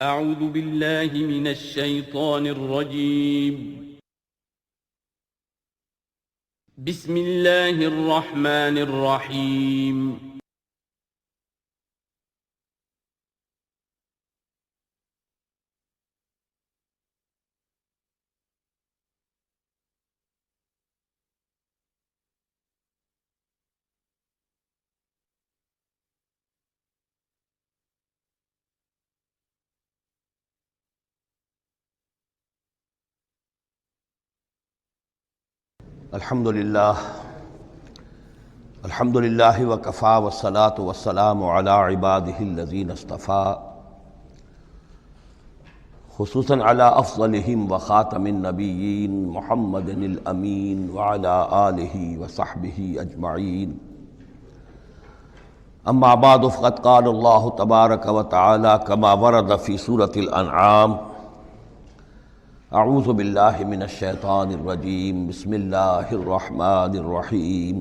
اعوذ باللہ من الشیطان الرجیم بسم اللہ الرحمن الرحیم الحمد للہ وکفا والصلاة والسلام علی عباده الذین اصطفیٰ، خصوصاً علی افضلہم وخاتم النبیین محمد الامین وعلی آلہ وصحبہ اجمعین. اما بعد فقد قال اللہ تبارک وتعالی کما ورد فی سورة الانعام: اعوذ باللہ من الشیطان الرجیم، بسم اللہ الرحمن الرحیم.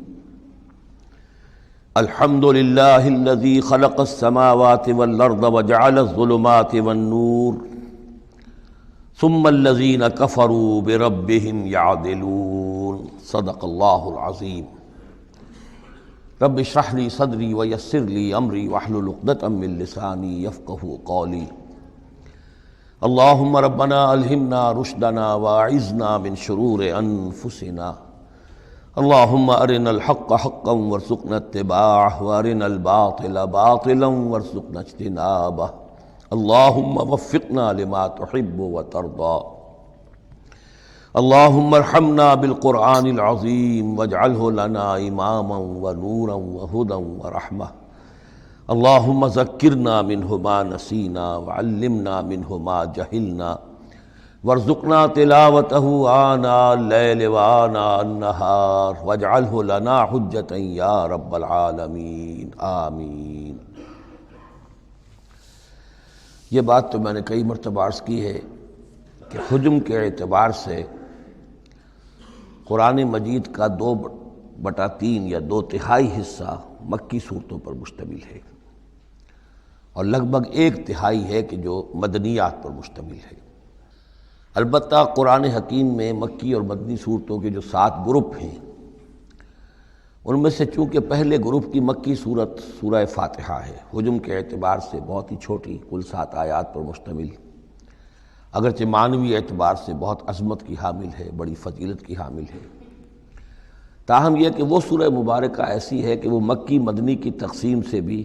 الحمد للہ الذی خلق السماوات والارض وجعل الظلمات والنور ثم الذین کفروا بربهم یعدلون. صدق اللہ العظیم. رب اشرح لی صدری ویسر لی امری واحلل عقدۃ من لسانی یفقہوا قولی. اللہم ربنا الہمنا رشدنا واعذنا من شرور انفسنا. اللہم ارنا الحق حقا وارزقنا اتباعہ وارنا الباطل باطلا وارزقنا اجتنابہ. اللہم وفقنا لما تحب وترضى. اللہم ارحمنا بالقرآن العظیم واجعلہ لنا اماما ونورا وہدى ورحمہ. اللہم ذکرنا منہ ما نسینا وعلمنا منہ ما جہلنا وارزقنا تلاوتہ آناء اللیل وآناء النہار واجعلہ لنا حجتا یا رب العالمین، آمین. یہ بات تو میں نے کئی مرتبہ عرض کی ہے کہ حجم کے اعتبار سے قرآن مجید کا 2/3 یا 2/3 حصہ مکی صورتوں پر مشتمل ہے، اور لگ بھگ 1/3 ہے کہ جو مدنیات پر مشتمل ہے. البتہ قرآن حکیم میں مکی اور مدنی صورتوں کے جو 7 گروپ ہیں، ان میں سے چونکہ پہلے گروپ کی مکی صورت سورہ فاتحہ ہے، حجم کے اعتبار سے بہت ہی چھوٹی، کل 7 آیات پر مشتمل، اگرچہ معنوی اعتبار سے بہت عظمت کی حامل ہے، بڑی فضیلت کی حامل ہے. تاہم یہ کہ وہ سورہ مبارکہ ایسی ہے کہ وہ مکی مدنی کی تقسیم سے بھی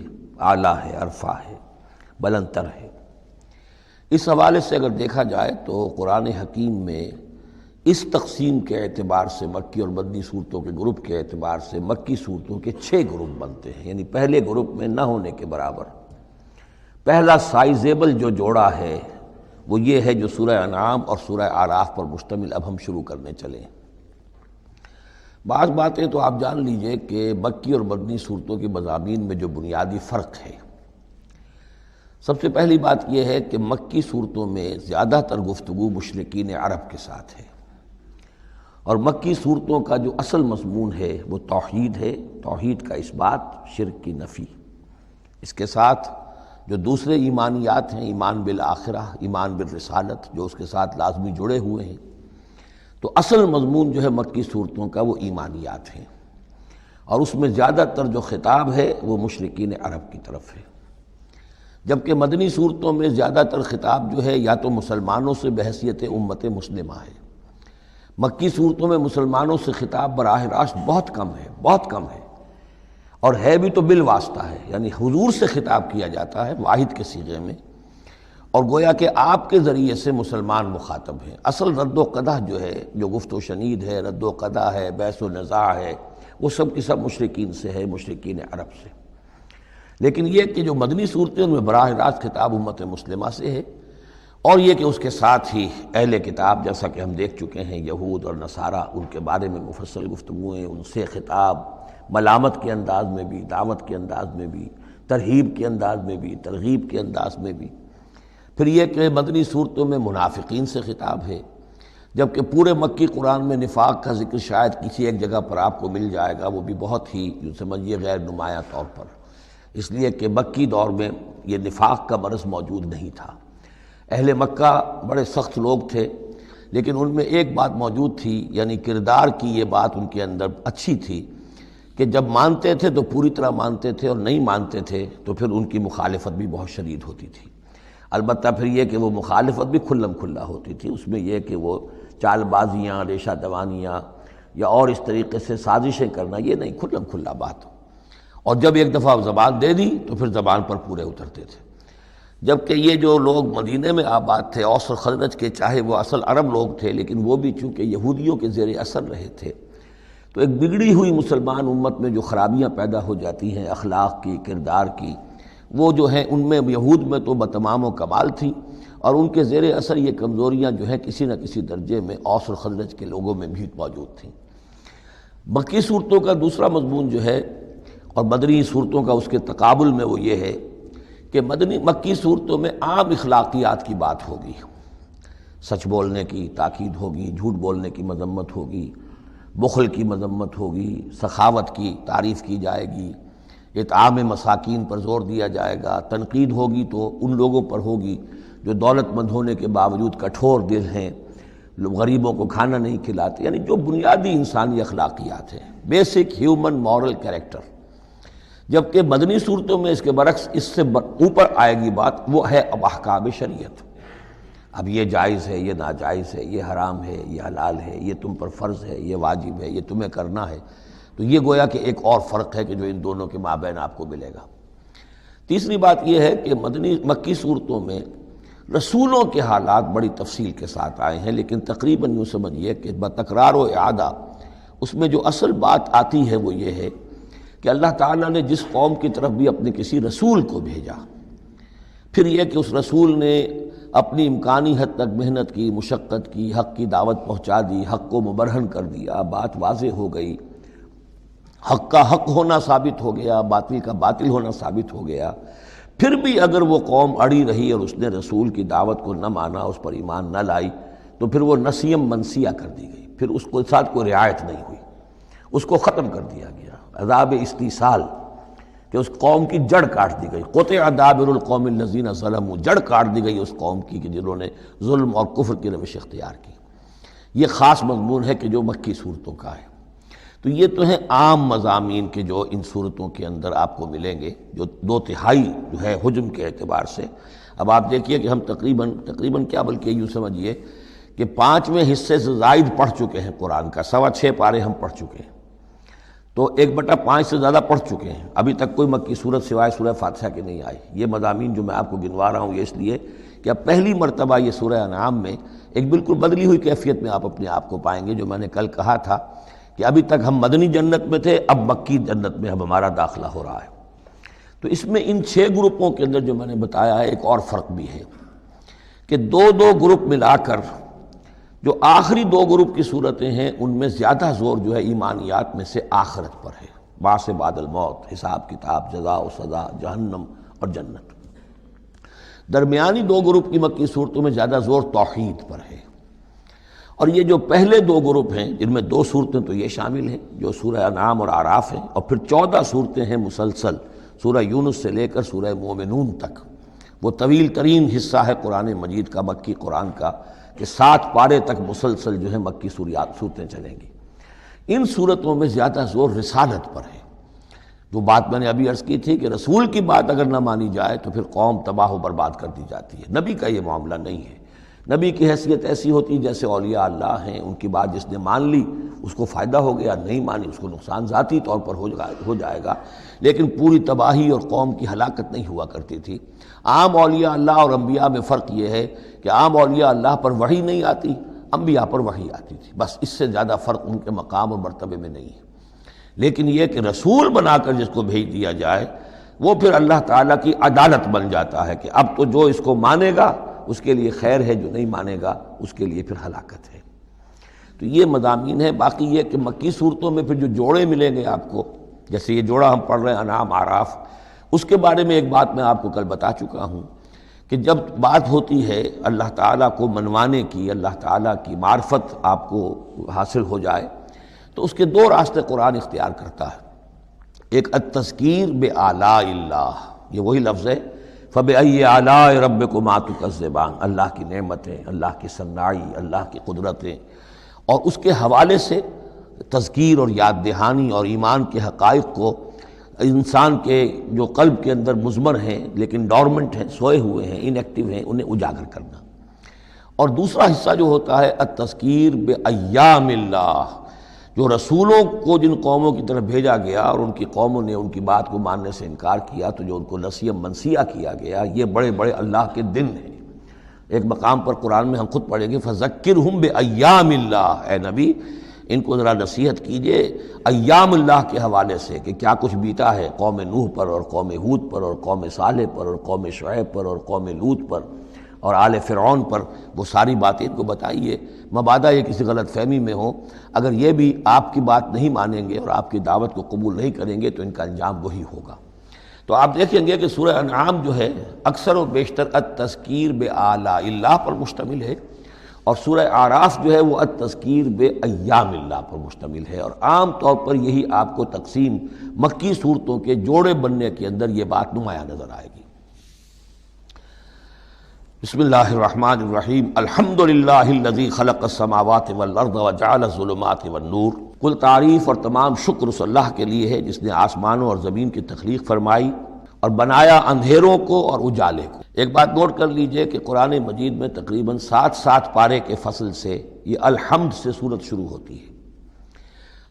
اعلیٰ ہے، عرفہ ہے، بلندتر ہے. اس حوالے سے اگر دیکھا جائے تو قرآن حکیم میں اس تقسیم کے اعتبار سے مکی اور مدنی صورتوں کے گروپ کے اعتبار سے مکی صورتوں کے 6 گروپ بنتے ہیں، یعنی پہلے گروپ میں نہ ہونے کے برابر. پہلا سائزیبل جو جوڑا ہے وہ یہ ہے جو سورہ انعام اور سورہ اعراف پر مشتمل اب ہم شروع کرنے چلیں. بعض باتیں تو آپ جان لیجئے کہ مکی اور مدنی صورتوں کے مضامین میں جو بنیادی فرق ہے. سب سے پہلی بات یہ ہے کہ مکی صورتوں میں زیادہ تر گفتگو مشرکین عرب کے ساتھ ہے، اور مکی صورتوں کا جو اصل مضمون ہے وہ توحید ہے، توحید کا اثبات، شرک کی نفی. اس کے ساتھ جو دوسرے ایمانیات ہیں، ایمان بالآخرہ، ایمان بالرسالت، جو اس کے ساتھ لازمی جڑے ہوئے ہیں. تو اصل مضمون جو ہے مکی صورتوں کا وہ ایمانیات ہیں، اور اس میں زیادہ تر جو خطاب ہے وہ مشرکین عرب کی طرف ہے. جبکہ مدنی صورتوں میں زیادہ تر خطاب جو ہے یا تو مسلمانوں سے بحیثیت امت مسلمہ ہے. مکی صورتوں میں مسلمانوں سے خطاب براہ راست بہت کم ہے، بہت کم ہے، اور ہے بھی تو بالواسطہ ہے، یعنی حضور سے خطاب کیا جاتا ہے واحد کے صیغے میں، اور گویا کہ آپ کے ذریعے سے مسلمان مخاطب ہیں. اصل رد و قدح جو ہے، جو گفت و شنید ہے، رد و قدح ہے، بحث و نزاع ہے، وہ سب کی سب مشرکین سے ہے، مشرکین عرب سے. لیکن یہ کہ جو مدنی صورتیں ان میں براہ راست خطاب امت مسلمہ سے ہے، اور یہ کہ اس کے ساتھ ہی اہل کتاب، جیسا کہ ہم دیکھ چکے ہیں، یہود اور نصارہ، ان کے بارے میں مفصل گفتگویں، ان سے خطاب ملامت کے انداز میں بھی، دعوت کے انداز میں بھی، ترہیب کے انداز میں بھی، ترغیب کے انداز میں بھی. پھر یہ کہ مدنی صورتوں میں منافقین سے خطاب ہے، جبکہ پورے مکی قرآن میں نفاق کا ذکر شاید کسی ایک جگہ پر آپ کو مل جائے گا، وہ بھی بہت ہی سمجھیے غیر نمایاں طور پر، اس لیے کہ مکی دور میں یہ نفاق کا مرض موجود نہیں تھا. اہل مکہ بڑے سخت لوگ تھے، لیکن ان میں ایک بات موجود تھی، یعنی کردار کی یہ بات ان کے اندر اچھی تھی کہ جب مانتے تھے تو پوری طرح مانتے تھے، اور نہیں مانتے تھے تو پھر ان کی مخالفت بھی بہت شدید ہوتی تھی۔ البتہ پھر یہ کہ وہ مخالفت بھی کھلم کھلا ہوتی تھی، اس میں یہ کہ وہ چال بازیاں، ریشہ دوانیاں یا اور اس طریقے سے سازشیں کرنا، یہ نہیں، کھلم کھلا بات۔ اور جب ایک دفعہ زبان دے دی تو پھر زبان پر پورے اترتے تھے۔ جبکہ یہ جو لوگ مدینے میں آباد تھے، اوس اور خزرج کے، چاہے وہ اصل عرب لوگ تھے لیکن وہ بھی چونکہ یہودیوں کے زیر اثر رہے تھے، تو ایک بگڑی ہوئی مسلمان امت میں جو خرابیاں پیدا ہو جاتی ہیں اخلاق کی، کردار کی، وہ جو ہیں ان میں یہود میں تو بتمام و کمال تھی، اور ان کے زیر اثر یہ کمزوریاں جو ہیں کسی نہ کسی درجے میں اوس اور خزرج کے لوگوں میں بھی موجود تھیں۔ مکی صورتوں کا دوسرا مضمون جو ہے اور مدنی صورتوں کا اس کے تقابل میں وہ یہ ہے کہ مکی صورتوں میں عام اخلاقیات کی بات ہوگی، سچ بولنے کی تاکید ہوگی، جھوٹ بولنے کی مذمت ہوگی، بخل کی مذمت ہوگی، سخاوت کی تعریف کی جائے گی، اطعام مساکین پر زور دیا جائے گا، تنقید ہوگی تو ان لوگوں پر ہوگی جو دولت مند ہونے کے باوجود کٹھور دل ہیں، غریبوں کو کھانا نہیں کھلاتے، یعنی جو بنیادی انسانی اخلاقیات ہیں، بیسک ہیومن مورل کریکٹر۔ جبکہ مدنی صورتوں میں اس کے برعکس اس سے اوپر آئے گی بات، وہ ہے اب احکام شریعت۔ اب یہ جائز ہے، یہ ناجائز ہے، یہ حرام ہے، یہ حلال ہے، یہ تم پر فرض ہے، یہ واجب ہے، یہ تمہیں کرنا ہے۔ تو یہ گویا کہ ایک اور فرق ہے کہ جو ان دونوں کے مابین آپ کو ملے گا۔ تیسری بات یہ ہے کہ مکی صورتوں میں رسولوں کے حالات بڑی تفصیل کے ساتھ آئے ہیں، لیکن تقریباً یوں سمجھیے کہ بتکرار و اعادہ اس میں جو اصل بات آتی ہے وہ یہ ہے کہ اللہ تعالیٰ نے جس قوم کی طرف بھی اپنے کسی رسول کو بھیجا، پھر یہ کہ اس رسول نے اپنی امکانی حد تک محنت کی، مشقت کی، حق کی دعوت پہنچا دی، حق کو مبرہن کر دیا، بات واضح ہو گئی، حق کا حق ہونا ثابت ہو گیا، باطل کا باطل ہونا ثابت ہو گیا، پھر بھی اگر وہ قوم اڑی رہی اور اس نے رسول کی دعوت کو نہ مانا، اس پر ایمان نہ لائی، تو پھر وہ نسیم منسیہ کر دی گئی، پھر اس کے ساتھ کوئی رعایت نہیں ہوئی، اس کو ختم کر دیا گیا، عذاب استیصال، کہ اس قوم کی جڑ کاٹ دی گئی، قطع دابر القوم الذین ظلموا، جڑ کاٹ دی گئی اس قوم کی کہ جنہوں نے ظلم اور کفر کی روش اختیار کی۔ یہ خاص مضمون ہے کہ جو مکی صورتوں کا ہے۔ تو یہ تو ہیں عام مضامین کے جو ان صورتوں کے اندر آپ کو ملیں گے، جو 2/3 جو ہے حجم کے اعتبار سے۔ اب آپ دیکھیے کہ ہم تقریباً کیا بلکہ یوں سمجھیے کہ 5ویں حصے سے زائد پڑھ چکے ہیں قرآن کا، 6.25 پارے ہم پڑھ چکے ہیں، تو 1/5 سے زیادہ پڑھ چکے ہیں۔ ابھی تک کوئی مکی صورت سوائے سورہ فاتحہ کے نہیں آئی۔ یہ مضامین جو میں آپ کو گنوا رہا ہوں یہ اس لیے کہ اب پہلی مرتبہ یہ سورہ انعام میں ایک بالکل بدلی ہوئی کیفیت میں آپ اپنے آپ کو پائیں گے۔ جو میں نے کل کہا تھا کہ ابھی تک ہم مدنی جنت میں تھے، اب مکی جنت میں اب ہمارا داخلہ ہو رہا ہے۔ تو اس میں ان 6 گروپوں کے اندر جو میں نے بتایا ہے ایک اور فرق بھی ہے کہ 2 گروپ ملا کر جو آخری 2 گروپ کی صورتیں ہیں ان میں زیادہ زور جو ہے ایمانیات میں سے آخرت پر ہے، بعث بعد الموت، حساب کتاب، جزا و سزا، جہنم اور جنت۔ درمیانی 2 گروپ کی مکی صورتوں میں زیادہ زور توحید پر ہے، اور یہ جو پہلے 2 گروپ ہیں جن میں 2 صورتیں تو یہ شامل ہیں جو سورہ انعام اور اعراف ہیں، اور پھر 14 صورتیں ہیں مسلسل سورہ یونس سے لے کر سورہ مومنون تک۔ وہ طویل ترین حصہ ہے قرآن مجید کا، مکی قرآن کا، کہ 7 پارے تک مسلسل جو ہے مکی صورتیں چلیں گی۔ ان صورتوں میں زیادہ زور رسالت پر ہے۔ جو بات میں نے ابھی عرض کی تھی کہ رسول کی بات اگر نہ مانی جائے تو پھر قوم تباہ و برباد کر دی جاتی ہے۔ نبی کا یہ معاملہ نہیں ہے۔ نبی کی حیثیت ایسی ہوتی جیسے اولیاء اللہ ہیں، ان کی بات جس نے مان لی اس کو فائدہ ہو گیا، نہیں مانی اس کو نقصان ذاتی طور پر ہو جائے گا، لیکن پوری تباہی اور قوم کی ہلاکت نہیں ہوا کرتی تھی۔ عام اولیاء اللہ اور انبیاء میں فرق یہ ہے کہ عام اولیاء اللہ پر وحی نہیں آتی، انبیاء پر وحی آتی تھی، بس اس سے زیادہ فرق ان کے مقام اور مرتبے میں نہیں ہے۔ لیکن یہ کہ رسول بنا کر جس کو بھیج دیا جائے وہ پھر اللہ تعالیٰ کی عدالت بن جاتا ہے کہ اب تو جو اس کو مانے گا اس کے لیے خیر ہے، جو نہیں مانے گا اس کے لیے پھر ہلاکت ہے۔ تو یہ مضامین ہے۔ باقی یہ کہ مکی صورتوں میں پھر جو جوڑے ملیں گے آپ کو، جیسے یہ جوڑا ہم پڑھ رہے ہیں انعام اعراف، اس کے بارے میں ایک بات میں آپ کو کل بتا چکا ہوں کہ جب بات ہوتی ہے اللہ تعالیٰ کو منوانے کی، اللہ تعالیٰ کی معرفت آپ کو حاصل ہو جائے، تو اس کے 2 راستے قرآن اختیار کرتا ہے۔ ایک التذکیر بآلاء اللہ، یہ وہی لفظ ہے فَبِأَيِّ آلَاءِ رَبِّكُمَا تُكَذِّبَانِ، اللہ کی نعمتیں، اللہ کی صنائی، اللہ کی قدرتیں، اور اس کے حوالے سے تذکیر اور یاد دہانی اور ایمان کے حقائق کو انسان کے جو قلب کے اندر مضمر ہیں لیکن ڈورمنٹ ہیں، سوئے ہوئے ہیں، ان ایکٹیو ہیں، انہیں اجاگر کرنا۔ اور دوسرا حصہ جو ہوتا ہے التذکیر بایام اللہ، جو رسولوں کو جن قوموں کی طرف بھیجا گیا اور ان کی قوموں نے ان کی بات کو ماننے سے انکار کیا تو جو ان کو نسیہ منسیہ کیا گیا، یہ بڑے بڑے اللہ کے دن ہیں۔ ایک مقام پر قرآن میں ہم خود پڑھیں گے فذکرہم بایام اللہ، اے نبی ان کو ذرا نصیحت کیجئے ایام اللہ کے حوالے سے کہ کیا کچھ بیتا ہے قوم نوح پر اور قوم ہود پر اور قوم صالح پر اور قوم شعیب پر اور قوم لوط پر اور آل فرعون پر، وہ ساری باتیں ان کو بتائیے، مبادا یہ کسی غلط فہمی میں ہو، اگر یہ بھی آپ کی بات نہیں مانیں گے اور آپ کی دعوت کو قبول نہیں کریں گے تو ان کا انجام وہی ہوگا۔ تو آپ دیکھیں گے کہ سورہ انعام جو ہے اکثر و بیشتر التذکیر بآلاء اللہ پر مشتمل ہے، اور سورہ اعراف جو ہے وہ التذکیر بایام اللہ پر مشتمل ہے، اور عام طور پر یہی آپ کو تقسیم مکی صورتوں کے جوڑے بننے کے اندر یہ بات نمایاں نظر آئے گی۔ بسم اللہ الرحمن الرحیم، الحمد للہ الذی خلق السماوات والارض وجعل الظلمات والنور، کل تعریف اور تمام شکر اس اللہ کے لیے ہے جس نے آسمانوں اور زمین کی تخلیق فرمائی اور بنایا اندھیروں کو اور اجالے کو۔ ایک بات نوٹ کر لیجئے کہ قرآن مجید میں تقریباً 7 پارے کے فصل سے یہ الحمد سے سورت شروع ہوتی ہے۔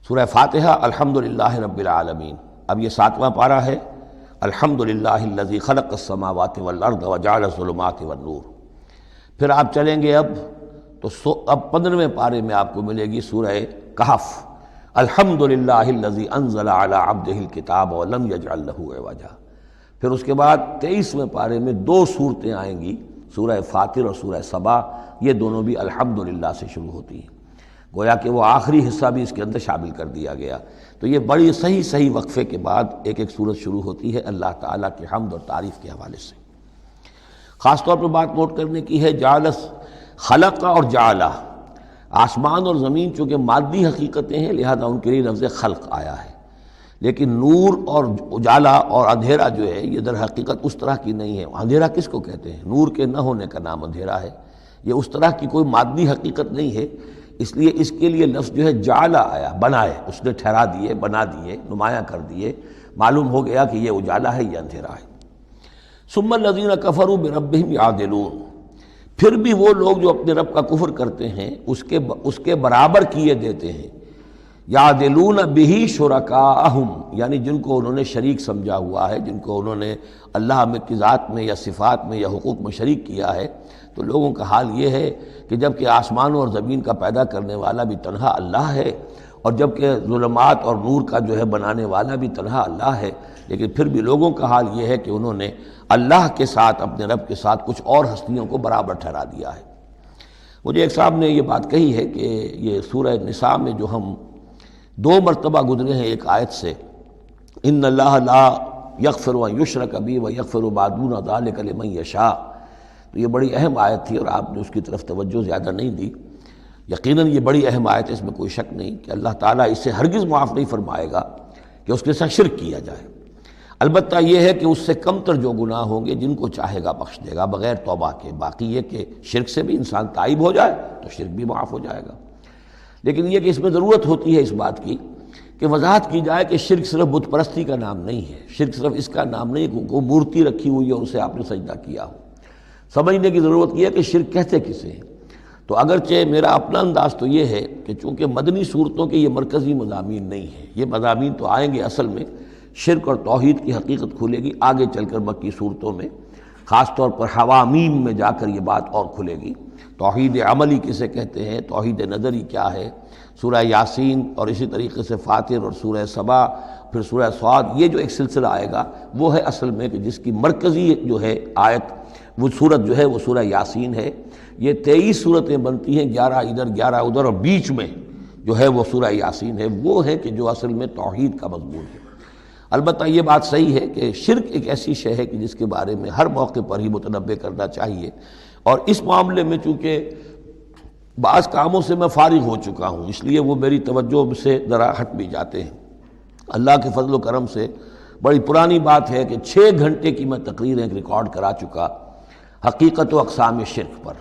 سورہ فاتحہ الحمدللہ رب العالمین، اب یہ 7واں پارہ ہے، الحمدللہ الذی خلق السماوات والارض وجعل الظلمات والنور۔ پھر آپ چلیں گے اب 15ویں پارے میں آپ کو ملے گی سورہ کہف، الحمدللہ الذی انزل علی عبدہ الکتاب ولم یجعل لہ عوجا۔ پھر اس کے بعد 23ویں پارے میں 2 صورتیں آئیں گی، سورہ فاطر اور سورہ سبا، یہ دونوں بھی الحمدللہ سے شروع ہوتی ہیں، گویا کہ وہ آخری حصہ بھی اس کے اندر شامل کر دیا گیا۔ تو یہ بڑی صحیح وقفے کے بعد ایک سورت شروع ہوتی ہے اللہ تعالیٰ کی حمد اور تعریف کے حوالے سے۔ خاص طور پر بات نوٹ کرنے کی ہے جعل، خلق اور جعلہ، آسمان اور زمین چونکہ مادی حقیقتیں ہیں لہذا ان کے لیے لفظ خلق آیا ہے، لیکن نور اور اجالا اور اندھیرا جو ہے یہ در حقیقت اس طرح کی نہیں ہے۔ اندھیرا کس کو کہتے ہیں؟ نور کے نہ ہونے کا نام اندھیرا ہے، یہ اس طرح کی کوئی مادی حقیقت نہیں ہے، اس لیے اس کے لیے لفظ جو ہے جعلہ آیا، بنائے، اس نے ٹھہرا دیے، بنا دیے، نمایاں کر دیے، معلوم ہو گیا کہ یہ اجالا ہے، یہ اندھیرا ہے۔ ثم الذین کفروا بربہم یعدلون، پھر بھی وہ لوگ جو اپنے رب کا کفر کرتے ہیں اس کے برابر کیے دیتے ہیں، یعدلون بہ شرکاءہم، یعنی جن کو انہوں نے شریک سمجھا ہوا ہے، جن کو انہوں نے اللہ کی ذات میں یا صفات میں یا حقوق میں شریک کیا ہے، تو لوگوں کا حال یہ ہے کہ جب کہ آسمانوں اور زمین کا پیدا کرنے والا بھی تنہا اللہ ہے، اور جب کہ ظلمات اور نور کا جو ہے بنانے والا بھی تنہا اللہ ہے، لیکن پھر بھی لوگوں کا حال یہ ہے کہ انہوں نے اللہ کے ساتھ، اپنے رب کے ساتھ کچھ اور ہستیوں کو برابر ٹھہرا دیا ہے۔ مجھے ایک صاحب نے یہ بات کہی ہے کہ یہ سورہ نساء میں جو ہم 2 مرتبہ گزرے ہیں ایک آیت سے، ان اللہ لا یغفر ان یشرک بہ ویغفر ما دون ذلک لمن یشاء، تو یہ بڑی اہم آیت تھی اور آپ نے اس کی طرف توجہ زیادہ نہیں دی۔ یقیناً یہ بڑی اہم آیت ہے، اس میں کوئی شک نہیں کہ اللہ تعالیٰ اسے ہرگز معاف نہیں فرمائے گا کہ اس کے ساتھ شرک کیا جائے۔ البتہ یہ ہے کہ اس سے کم تر جو گناہ ہوں گے جن کو چاہے گا بخش دے گا بغیر توبہ کے، باقی یہ کہ شرک سے بھی انسان تائب ہو جائے تو شرک بھی معاف ہو جائے گا۔ لیکن یہ کہ اس میں ضرورت ہوتی ہے اس بات کی کہ وضاحت کی جائے کہ شرک صرف بت پرستی کا نام نہیں ہے، شرک صرف اس کا نام نہیں کہ کوئی مورتی رکھی ہوئی ہے اور اسے آپ نے سجدہ کیا ہو۔ سمجھنے کی ضرورت یہ ہے کہ شرک کہتے کسے ہیں۔ تو اگرچہ میرا اپنا انداز تو یہ ہے کہ چونکہ مدنی صورتوں کے یہ مرکزی مضامین نہیں ہیں، یہ مضامین تو آئیں گے، اصل میں شرک اور توحید کی حقیقت کھلے گی آگے چل کر مکی صورتوں میں، خاص طور پر حوامیم میں جا کر یہ بات اور کھلے گی۔ توحید عملی کسے کہتے ہیں، توحید نظری کیا ہے، سورہ یاسین اور اسی طریقے سے فاطر اور سورہ سبا، پھر سورہ صاد، یہ جو ایک سلسلہ آئے گا وہ ہے اصل میں کہ جس کی مرکزی جو ہے آیت، وہ صورت جو ہے وہ سورہ یاسین ہے۔ یہ 23 صورتیں بنتی ہیں، 11 ادھر 11 ادھر، اور بیچ میں جو ہے وہ سورہ یاسین ہے، وہ ہے کہ جو اصل میں توحید کا مضمون ہے۔ البتہ یہ بات صحیح ہے کہ شرک ایک ایسی شے ہے کہ جس کے بارے میں ہر موقع پر ہی متنبہ کرنا چاہیے، اور اس معاملے میں چونکہ بعض کاموں سے میں فارغ ہو چکا ہوں اس لیے وہ میری توجہ سے ذرا ہٹ بھی جاتے ہیں۔ اللہ کے فضل و کرم سے بڑی پرانی بات ہے کہ 6 گھنٹے کی میں تقریر ایک ریکارڈ کرا چکا حقیقت و اقسام شرک پر،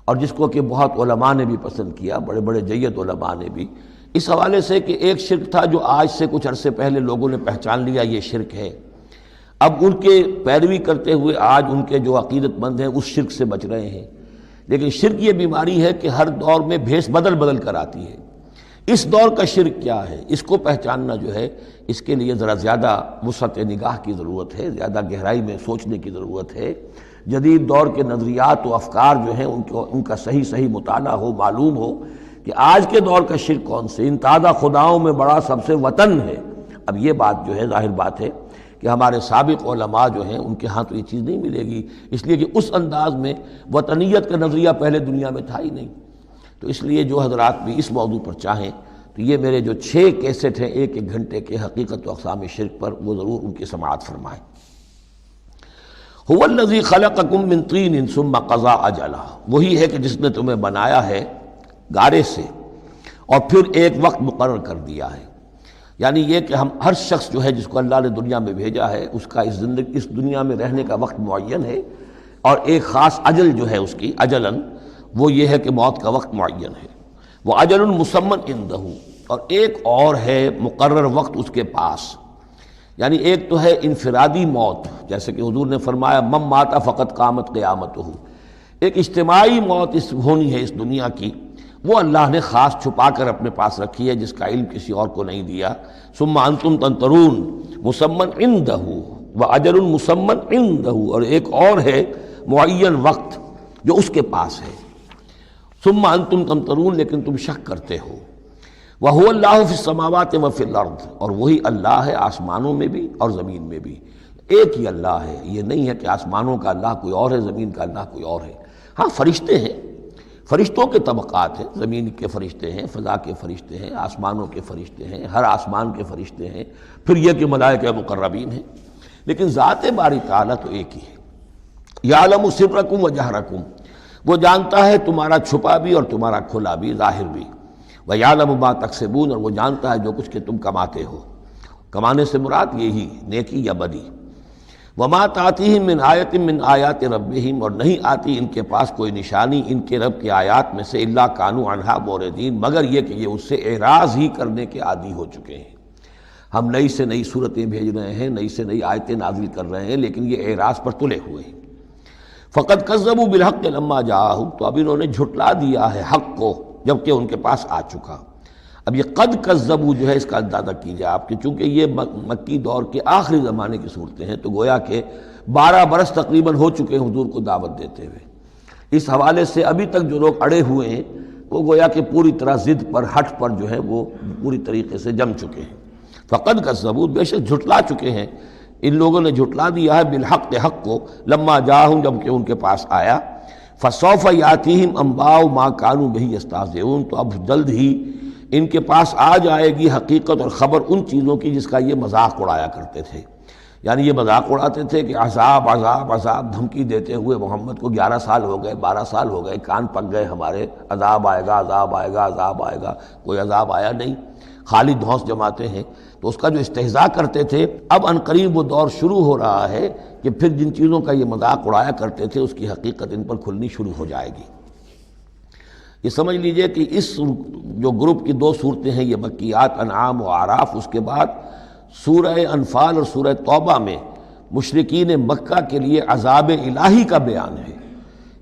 اور جس کو کہ بہت علماء نے بھی پسند کیا، بڑے بڑے جید علماء نے بھی، اس حوالے سے کہ ایک شرک تھا جو آج سے کچھ عرصے پہلے لوگوں نے پہچان لیا یہ شرک ہے، اب ان کے پیروی کرتے ہوئے آج ان کے جو عقیدت مند ہیں اس شرک سے بچ رہے ہیں۔ لیکن شرک یہ بیماری ہے کہ ہر دور میں بھیس بدل بدل کر آتی ہے۔ اس دور کا شرک کیا ہے، اس کو پہچاننا جو ہے اس کے لیے ذرا زیادہ وسعت نگاہ کی ضرورت ہے، زیادہ گہرائی میں سوچنے کی ضرورت ہے۔ جدید دور کے نظریات و افکار جو ہیں ان کا صحیح مطالعہ ہو، معلوم ہو کہ آج کے دور کا شرک کون سے، ان تازہ خداؤں میں بڑا سب سے وطن ہے۔ اب یہ بات جو ہے ظاہر بات ہے کہ ہمارے سابق علماء جو ہیں ان کے ہاں تو یہ چیز نہیں ملے گی، اس لیے کہ اس انداز میں وطنیت کا نظریہ پہلے دنیا میں تھا ہی نہیں۔ تو اس لیے جو حضرات بھی اس موضوع پر چاہیں تو یہ میرے جو 6 کیسٹ ہیں 1 گھنٹے کے حقیقت و اقسام شرک پر، وہ ضرور ان کی سماعت فرمائیں۔ هو الذی خلقکم من طین ثم قضى اجلا، وہی ہے کہ جس نے تمہیں بنایا ہے گارے سے اور پھر ایک وقت مقرر کر دیا ہے۔ یعنی یہ کہ ہم ہر شخص جو ہے جس کو اللہ نے دنیا میں بھیجا ہے اس کا اس دنیا میں رہنے کا وقت معین ہے، اور ایک خاص اجل جو ہے اس کی اجلاً وہ یہ ہے کہ موت کا وقت معین ہے۔ وہ اجل مسمى عندہ، اور ایک اور ہے مقرر وقت اس کے پاس۔ یعنی ایک تو ہے انفرادی موت، جیسے کہ حضور نے فرمایا من مات فقط قامت قیامتہ، ایک اجتماعی موت ہونی ہے اس دنیا کی، وہ اللہ نے خاص چھپا کر اپنے پاس رکھی ہے، جس کا علم کسی اور کو نہیں دیا۔ ثم انتم تنظرون مسمى عندہ واجل مسمى عندہ، اور ایک اور ہے معین وقت جو اس کے پاس ہے۔ ثم انتم تمترون، لیکن تم شک کرتے ہو۔ وَهُوَ اللَّهُ فِي السَّمَاوَاتِ وَفِي الْأَرْضِ، اور وہی اللہ ہے آسمانوں میں بھی اور زمین میں بھی، ایک ہی اللہ ہے۔ یہ نہیں ہے کہ آسمانوں کا اللہ کوئی اور ہے، زمین کا اللہ کوئی اور ہے۔ ہاں فرشتے ہیں، فرشتوں کے طبقات ہیں، زمین کے فرشتے ہیں، فضا کے فرشتے ہیں، آسمانوں کے فرشتے ہیں، ہر آسمان کے فرشتے ہیں، پھر یہ کہ ملائکہ مقربین ہیں، لیکن ذات باری تعالیٰ تو ایک ہی ہے۔ یعلم سرکم و جہرکم، وہ جانتا ہے تمہارا چھپا بھی اور تمہارا کھلا بھی، ظاہر بھی۔ وَيَعْلَمُ مَا تَكْسِبُونَ، اور وہ جانتا ہے جو کچھ کہ تم کماتے ہو۔ کمانے سے مراد یہی نیکی یا بدی۔ وَمَا تَأْتِيهِم مِّنْ آیَةٍ مِّنْ آیَاتِ رَبِّهِمْ، اور نہیں آتی ان کے پاس کوئی نشانی ان کے رب کی آیات میں سے، إِلَّا كَانُوا عَنْهَا مُعْرِضِينَ، مگر یہ کہ یہ اس سے اعراض ہی کرنے کے عادی ہو چکے ہیں۔ ہم نئی سے نئی صورتیں بھیج رہے ہیں، نئی سے نئی آیتیں نازل کر رہے ہیں، لیکن یہ اعراض پر تلے ہوئے ہیں۔ فَقَدْ كَذَّبُوا بِالْحَقِّ لَمَّا جَاءَهُمْ، تو اب انہوں نے جھٹلا دیا ہے حق کو جبکہ ان کے پاس آ چکا۔ اب یہ قد کذبوا جو ہے اس کا اندازہ کیجئے آپ کہ چونکہ یہ مکی دور کے آخری زمانے کی صورتیں ہیں، تو گویا کہ 12 برس تقریباً ہو چکے ہیں حضور کو دعوت دیتے ہوئے۔ اس حوالے سے ابھی تک جو لوگ اڑے ہوئے ہیں وہ گویا کہ پوری طرح ضد پر، ہٹ پر جو ہے وہ پوری طریقے سے جم چکے ہیں۔ فقد کذبوا، بے شک جھٹلا چکے ہیں ان لوگوں نے، جھٹلا دیا ہے بالحق، حق کو، لما جاءہم، جب کہ ان کے پاس آیا۔ فسوف یاتیہم انباء ما کانوا بہ یستہزئون، تو اب جلد ہی ان کے پاس آ جائے گی حقیقت اور خبر ان چیزوں کی جس کا یہ مذاق اڑایا کرتے تھے۔ یعنی یہ مذاق اڑاتے تھے کہ عذاب عذاب عذاب، دھمکی دیتے ہوئے محمد کو 11 سال ہو گئے، 12 سال ہو گئے، کان پک گئے ہمارے، عذاب آئے گا عذاب آئے گا عذاب آئے گا، کوئی عذاب آیا نہیں، خالی دھونس جماتے ہیں۔ تو اس کا جو استہزاء کرتے تھے، اب عنقریب وہ دور شروع ہو رہا ہے کہ پھر جن چیزوں کا یہ مذاق اڑایا کرتے تھے اس کی حقیقت ان پر کھلنی شروع ہو جائے گی۔ یہ سمجھ لیجئے کہ اس جو گروپ کی 2 صورتیں ہیں یہ مکیات انعام و اعراف، اس کے بعد سورہ انفال اور سورہ توبہ میں مشرکین مکہ کے لیے عذاب الہی کا بیان ہے،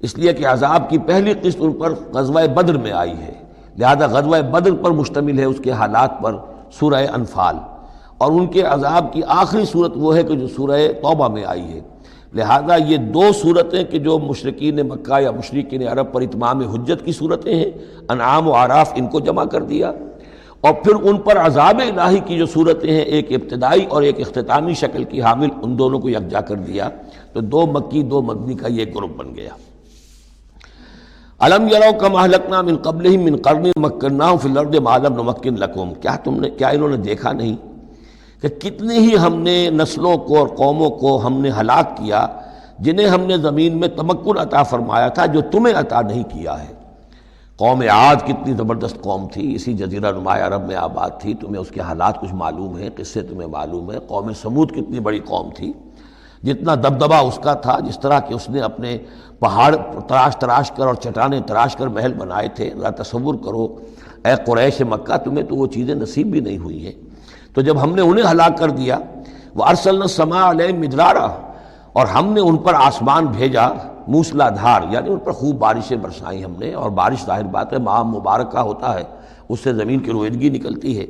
اس لیے کہ عذاب کی پہلی قسط ان پر غزوہ بدر میں آئی ہے، لہذا غزوہ بدر پر مشتمل ہے اس کے حالات پر سورہ انفال، اور ان کے عذاب کی آخری صورت وہ ہے کہ جو سورہ توبہ میں آئی ہے۔ لہذا یہ 2 صورتیں کہ جو مشرکین مکہ یا مشرکین عرب پر اتمام حجت کی صورتیں ہیں، انعام و اعراف، ان کو جمع کر دیا، اور پھر ان پر عذاب الہی کی جو صورتیں ہیں، ایک ابتدائی اور ایک اختتامی شکل کی حامل، ان دونوں کو یکجا کر دیا، تو 2 مکی 2 مدنی کا یہ گروپ بن گیا۔ الم یروا کم اہلکنا من قبلہم من قرن مکناہم فی الارض ما لم نمکن لکم، کیا انہوں نے دیکھا نہیں کہ کتنی ہی ہم نے نسلوں کو اور قوموں کو ہم نے ہلاک کیا جنہیں ہم نے زمین میں تمکن عطا فرمایا تھا جو تمہیں عطا نہیں کیا ہے۔ قوم عاد کتنی زبردست قوم تھی، اسی جزیرہ نما عرب میں آباد تھی، تمہیں اس کے حالات کچھ معلوم ہیں، قصے تمہیں معلوم ہیں۔ قوم سمود کتنی بڑی قوم تھی، جتنا دبدبہ اس کا تھا، جس طرح کہ اس نے اپنے پہاڑ تراش کر اور چٹانیں تراش کر محل بنائے تھے، ذرا تصور کرو اے قریش مکہ، تمہیں تو وہ چیزیں نصیب بھی نہیں ہوئی ہیں۔ تو جب ہم نے انہیں ہلاک کر دیا، وَأَرْسَلْنَا السَّمَاءَ عَلَيْهِم مِدْرَارًا، اور ہم نے ان پر آسمان بھیجا موسلا دھار، یعنی ان پر خوب بارشیں برسائیں ہم نے، اور بارش ظاہر بات ہے ماہ مبارک کا ہوتا ہے، اس سے زمین کی رویدگی نکلتی ہے۔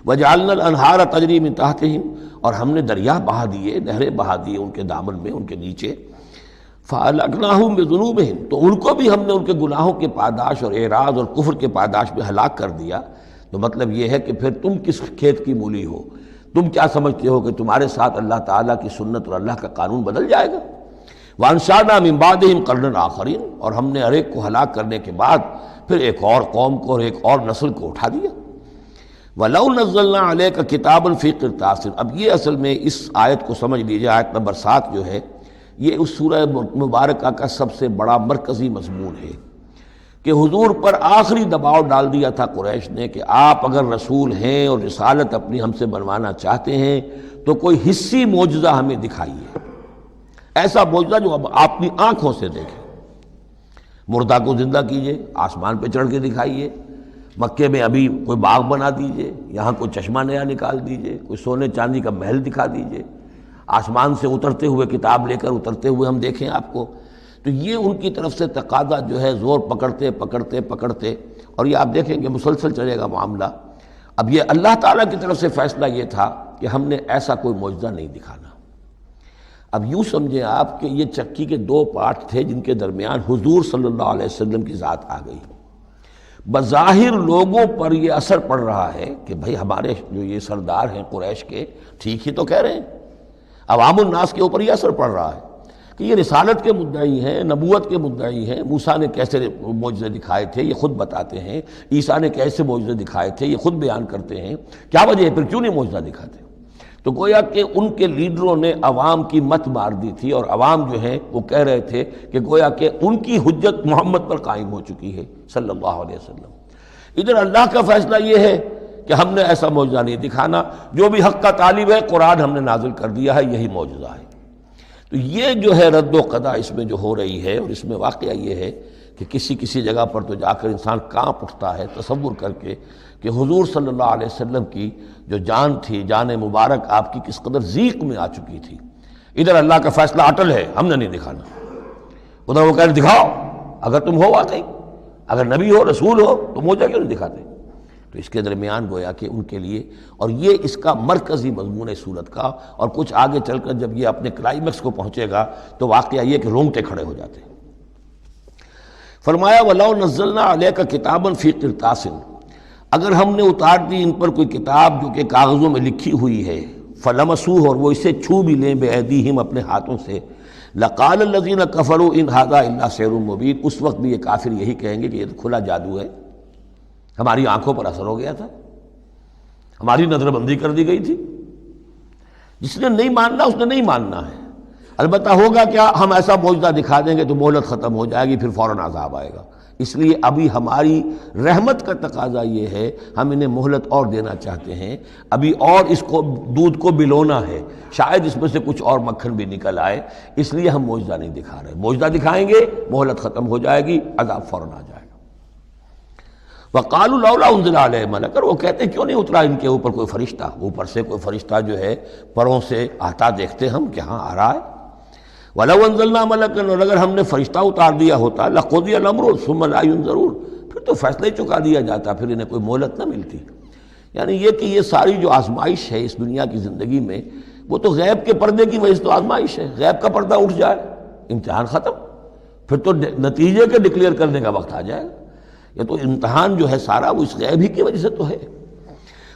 وَجَعَلْنَا الْأَنْهَارَ تَجْرِي مِن تَحْتِهِمْ، اور ہم نے دریا بہا دیے، نہریں بہا دیے ان کے دامن میں، ان کے نیچے۔ فَأَهْلَكْنَاهُمْ بِذُنُوبِهِمْ، تو ان کو بھی ہم نے ان کے گناہوں کے پاداش اور اعراض اور کفر کے پاداش میں ہلاک کر دیا۔ تو مطلب یہ ہے کہ پھر تم کس کھیت کی مولی ہو؟ تم کیا سمجھتے ہو کہ تمہارے ساتھ اللہ تعالیٰ کی سنت اور اللہ کا قانون بدل جائے گا؟ وَأَنشَأْنَا مِن بَعْدِهِمْ قَرْنًا آخَرِينَ، اور ہم نے ہر ایک کو ہلاک کرنے کے بعد پھر ایک اور قوم کو اور ایک اور نسل کو اٹھا دیا۔ وَلَوْ نَزَّلْنَا عَلَيْكَ كِتَابًا فِي قِرْطَاسٍ، اب یہ اصل میں اس آیت کو سمجھ لیجیے، آیت نمبر 7 جو ہے یہ اس سورہ مبارکہ کا سب سے بڑا مرکزی مضمون ہے کہ حضور پر آخری دباؤ ڈال دیا تھا قریش نے کہ آپ اگر رسول ہیں اور رسالت اپنی ہم سے بنوانا چاہتے ہیں تو کوئی حصی معجزہ ہمیں دکھائیے، ایسا معجزہ جو اب آپ اپنی آنکھوں سے دیکھیں۔ مردہ کو زندہ کیجئے، آسمان پہ چڑھ کے دکھائیے، مکے میں ابھی کوئی باغ بنا دیجئے، یہاں کوئی چشمہ نیا نکال دیجئے، کوئی سونے چاندی کا محل دکھا دیجئے، آسمان سے اترتے ہوئے کتاب لے کر اترتے ہوئے ہم دیکھیں آپ کو۔ تو یہ ان کی طرف سے تقاضا جو ہے زور پکڑتے پکڑتے پکڑتے، اور یہ آپ دیکھیں کہ مسلسل چلے گا معاملہ۔ اب یہ اللہ تعالیٰ کی طرف سے فیصلہ یہ تھا کہ ہم نے ایسا کوئی معجزہ نہیں دکھانا۔ اب یوں سمجھیں آپ کہ یہ چکی کے 2 پارٹ تھے جن کے درمیان حضور صلی اللہ علیہ وسلم کی ذات آ گئی۔ بظاہر لوگوں پر یہ اثر پڑ رہا ہے کہ بھئی ہمارے جو یہ سردار ہیں قریش کے ٹھیک ہی تو کہہ رہے ہیں، عوام الناس کے اوپر یہ اثر پڑ رہا ہے کہ یہ رسالت کے مدعی ہیں، نبوت کے مدعی ہیں۔ موسیٰ نے کیسے معجزے دکھائے تھے یہ خود بتاتے ہیں، عیسیٰ نے کیسے معجزے دکھائے تھے یہ خود بیان کرتے ہیں، کیا وجہ ہے پھر کیوں نہیں معجزہ دکھاتے؟ تو گویا کہ ان کے لیڈروں نے عوام کی مت مار دی تھی، اور عوام جو ہیں وہ کہہ رہے تھے کہ گویا کہ ان کی حجت محمد پر قائم ہو چکی ہے صلی اللہ علیہ وسلم۔ ادھر اللہ کا فیصلہ یہ ہے کہ ہم نے ایسا معجزہ نہیں دکھانا، جو بھی حق کا طالب ہے قرآن ہم نے نازل کر دیا ہے، یہی معجزہ ہے۔ تو یہ جو ہے رد و قضا اس میں جو ہو رہی ہے، اور اس میں واقعہ یہ ہے کہ کسی جگہ پر تو جا کر انسان کانپ اٹھتا ہے تصور کر کے کہ حضور صلی اللہ علیہ وسلم کی جو جان تھی، جان مبارک آپ کی کس قدر ضیق میں آ چکی تھی۔ ادھر اللہ کا فیصلہ اٹل ہے، ہم نے نہیں دکھانا، ادھر وہ کہہ رہے دکھاؤ، اگر تم ہو واقعی، اگر نبی ہو رسول ہو تو معجزہ کیوں نہیں دکھاتے؟ تو اس کے درمیان گویا کہ ان کے لیے، اور یہ اس کا مرکزی مضمون ہے صورت کا، اور کچھ آگے چل کر جب یہ اپنے کلائمیکس کو پہنچے گا تو واقعہ یہ کہ رونگٹے کھڑے ہو جاتے ہیں۔ فرمایا وَلَوْ نَزَّلْنَا عَلَيْكَ كِتَابًا فِي قِرْطَاسٍ، اگر ہم نے اتار دی ان پر کوئی کتاب جو کہ کاغذوں میں لکھی ہوئی ہے، فَلَمَسُوهُ، اور وہ اسے چھو بھی لیں بِأَيْدِيهِمْ اپنے ہاتھوں سے، لَقَالَ الَّذِينَ كَفَرُوا إِنْ هَذَا إِلَّا سِحْرٌ مُبِينٌ، اس وقت بھی یہ کافر یہی کہیں گے کہ یہ تو کھلا جادو ہے، ہماری آنکھوں پر اثر ہو گیا تھا، ہماری نظر بندی کر دی گئی تھی۔ جس نے نہیں ماننا اس نے نہیں ماننا ہے، البتہ ہوگا کیا، ہم ایسا معجزہ دکھا دیں گے تو مہلت ختم ہو جائے گی، پھر فوراً عذاب آئے گا۔ اس لیے ابھی ہماری رحمت کا تقاضا یہ ہے، ہم انہیں مہلت اور دینا چاہتے ہیں، ابھی اور اس کو دودھ کو بلونا ہے، شاید اس میں سے کچھ اور مکھن بھی نکل آئے، اس لیے ہم معجزہ نہیں دکھا رہے۔ معجزہ دکھائیں گے مہلت ختم ہو جائے گی، عذاب فوراً آ جائے گا۔ وَقَالُوا لَوْلَا أُنزِلَ عَلَيْهِ مَلَكٌ، وہ کہتے ہیں کیوں نہیں اترا ان کے اوپر کوئی فرشتہ، اوپر سے کوئی فرشتہ جو ہے پروں سے آتا دیکھتے ہم کہ ہاں آ رہا ہے۔ وَلَوْ أَنزَلْنَا مَلَكًا، اور اگر ہم نے فرشتہ اتار دیا ہوتا، لَقُضِيَ الْأَمْرُ ثُمَّ لَا يُنظَرُونَ، پھر تو فیصلہ ہی چکا دیا جاتا، پھر انہیں کوئی مہلت نہ ملتی۔ یعنی یہ کہ یہ ساری جو آزمائش ہے اس دنیا کی زندگی میں، وہ تو غیب کے پردے کی وجہ سے تو آزمائش ہے، غیب کا پردہ اٹھ جائے امتحان ختم، پھر تو نتیجے کے ڈکلیئر کرنے کا وقت آ جائے گا۔ یہ تو امتحان جو ہے سارا وہ اس غیب ہی کی وجہ سے تو ہے۔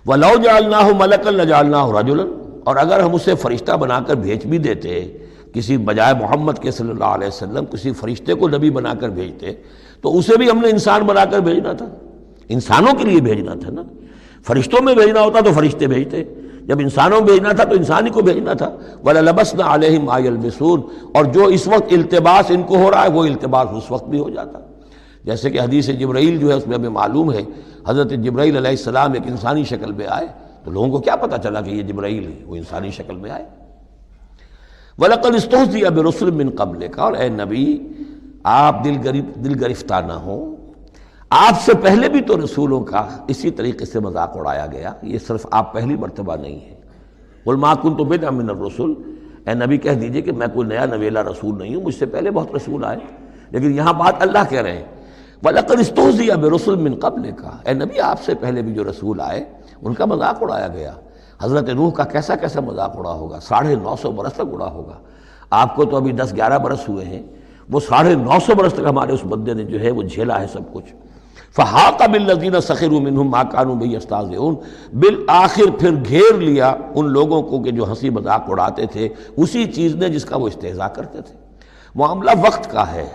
وَلَوْ جَعَلْنَاهُ مَلَكًا لَجَعَلْنَاهُ رَجُلًا، اور اگر ہم اسے فرشتہ بنا کر بھیج بھی دیتے، کسی بجائے محمد کے صلی اللہ علیہ وسلم کسی فرشتے کو نبی بنا کر بھیجتے، تو اسے بھی ہم نے انسان بنا کر بھیجنا تھا، انسانوں کے لیے بھیجنا تھا نا۔ فرشتوں میں بھیجنا ہوتا تو فرشتے بھیجتے، جب انسانوں میں بھیجنا تھا تو انسانی کو بھیجنا تھا۔ وَلَلَبَسْنَا عَلَيْهِمْ مَا يَلْبِسُونَ، اور جو اس وقت التباس ان کو ہو رہا ہے وہ التباس اس وقت بھی ہو جاتا۔ جیسے کہ حدیث جبرائیل جو ہے اس میں ہمیں معلوم ہے حضرت جبرائیل علیہ السلام ایک انسانی شکل میں آئے، تو لوگوں کو کیا پتہ چلا کہ یہ جبرائیل ہے، وہ انسانی شکل میں آئے۔ وَلَقَدِ اسْتُهْزِئَ بِرُسُلٍ مِّن قَبْلِكَ، اور اے نبی آپ دل گرفتہ نہ ہوں، آپ سے پہلے بھی تو رسولوں کا اسی طریقے سے مذاق اڑایا گیا، یہ صرف آپ پہلی مرتبہ نہیں ہے۔ قُلْ مَا كُنْتُ بِدْعًا مِّنَ الرُّسُلِ، اے نبی کہہ دیجئے کہ میں کوئی نیا نویلا رسول نہیں ہوں، مجھ سے پہلے بہت رسول آئے، لیکن یہاں بات اللہ کہہ رہے ہیں وَلَقَدِ اسْتُهْزِئَ بِرُسُلٍ مِّن قَبْلِكَ، اے نبی آپ سے پہلے بھی جو رسول آئے ان کا مذاق اڑایا گیا۔ حضرت نوح کا کیسا کیسا مذاق اڑا ہوگا، 950 برس تک اڑا ہوگا۔ آپ کو تو ابھی 10-11 برس ہوئے ہیں، وہ 950 برس تک ہمارے اس بندے نے جو ہے وہ جھیلا ہے سب کچھ۔ فحاق بالذین سخروا منہم ما کانوا بہ یستہزئون، بالآخر پھر گھیر لیا ان لوگوں کو کہ جو ہنسی مذاق اڑاتے تھے اسی چیز نے جس کا وہ استہزاء کرتے تھے۔ معاملہ وقت کا ہے،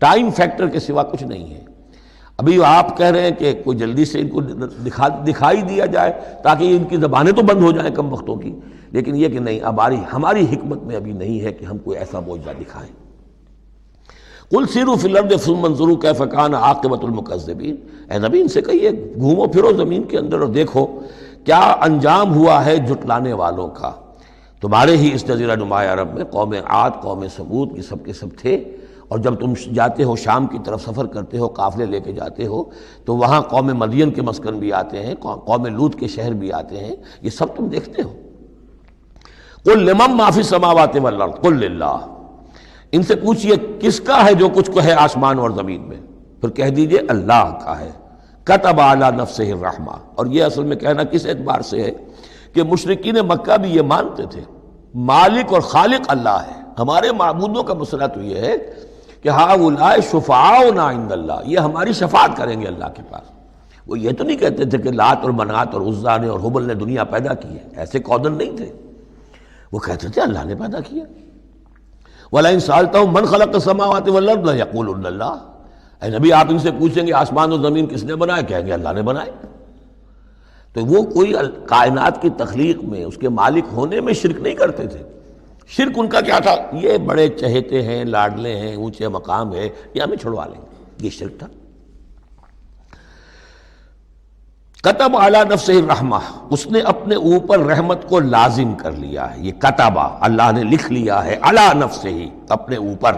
ٹائم فیکٹر کے سوا کچھ نہیں ہے۔ ابھی آپ کہہ رہے ہیں کہ کوئی جلدی سے ان کو دکھائی دیا جائے تاکہ ان کی زبانیں تو بند ہو جائیں کم وقتوں کی، لیکن یہ کہ نہیں، اب ہماری حکمت میں ابھی نہیں ہے کہ ہم کوئی ایسا معجزہ دکھائیں۔ قُلْ سِیرُوا فِی الْأَرْضِ ثُمَّ انظُرُوا کیف کان عاقبۃ المکذبین، اے نبی ان سے کہیے گھومو پھرو زمین کے اندر اور دیکھو کیا انجام ہوا ہے جھٹلانے والوں کا۔ تمہارے ہی اس جزیرہ نما عرب میں قوم عاد، قوم ثمود کی سب کے سب تھے، اور جب تم جاتے ہو شام کی طرف سفر کرتے ہو، قافلے لے کے جاتے ہو، تو وہاں قوم مدین کے مسکن بھی آتے ہیں، قوم لوط کے شہر بھی آتے ہیں، یہ سب تم دیکھتے ہو۔ قُلْ لِمَن مَّا فِی السَّمَاوَاتِ وَالْأَرْضِ قُلْ لِلَّهِ، ان سے پوچھئے کس کا ہے جو کچھ کو ہے آسمان اور زمین میں، پھر کہہ دیجئے اللہ کا ہے۔ کتب علی نفسہ الرحمہ، اور یہ اصل میں کہنا کس اعتبار سے ہے کہ مشرکین مکہ بھی یہ مانتے تھے مالک اور خالق اللہ ہے۔ ہمارے معبودوں کا مسئلہ تو یہ ہے کہ ہؤلاء شفعاؤنا عند اللہ، یہ ہماری شفاعت کریں گے اللہ کے پاس۔ وہ یہ تو نہیں کہتے تھے کہ لات اور منات اور عزا نے اور حبل نے دنیا پیدا کی ہے، ایسے کودن نہیں تھے، وہ کہتے تھے اللہ نے پیدا کیا۔ وَلَئِن سَأَلْتَهُم مَّنْ خَلَقَ السَّمَاوَاتِ وَالْأَرْضَ لَيَقُولُنَّ اللَّهُ، اے نبی آپ ان سے پوچھیں گے آسمان اور زمین کس نے بنائے، کہیں گے اللہ نے بنائے۔ تو وہ کوئی کائنات کی تخلیق میں اس کے مالک ہونے میں شرک نہیں کرتے تھے۔ شرک ان کا کیا تھا، یہ بڑے چہیتے ہیں، لاڈلے ہیں، اونچے مقام ہے، یہ ہمیں چھڑوا لیں گے، یہ شرک تھا۔ کتب علی نفسہ الرحمہ، اس نے اپنے اوپر رحمت کو لازم کر لیا ہے، یہ کتبہ اللہ نے لکھ لیا ہے، علی نفسہ ہی اپنے اوپر،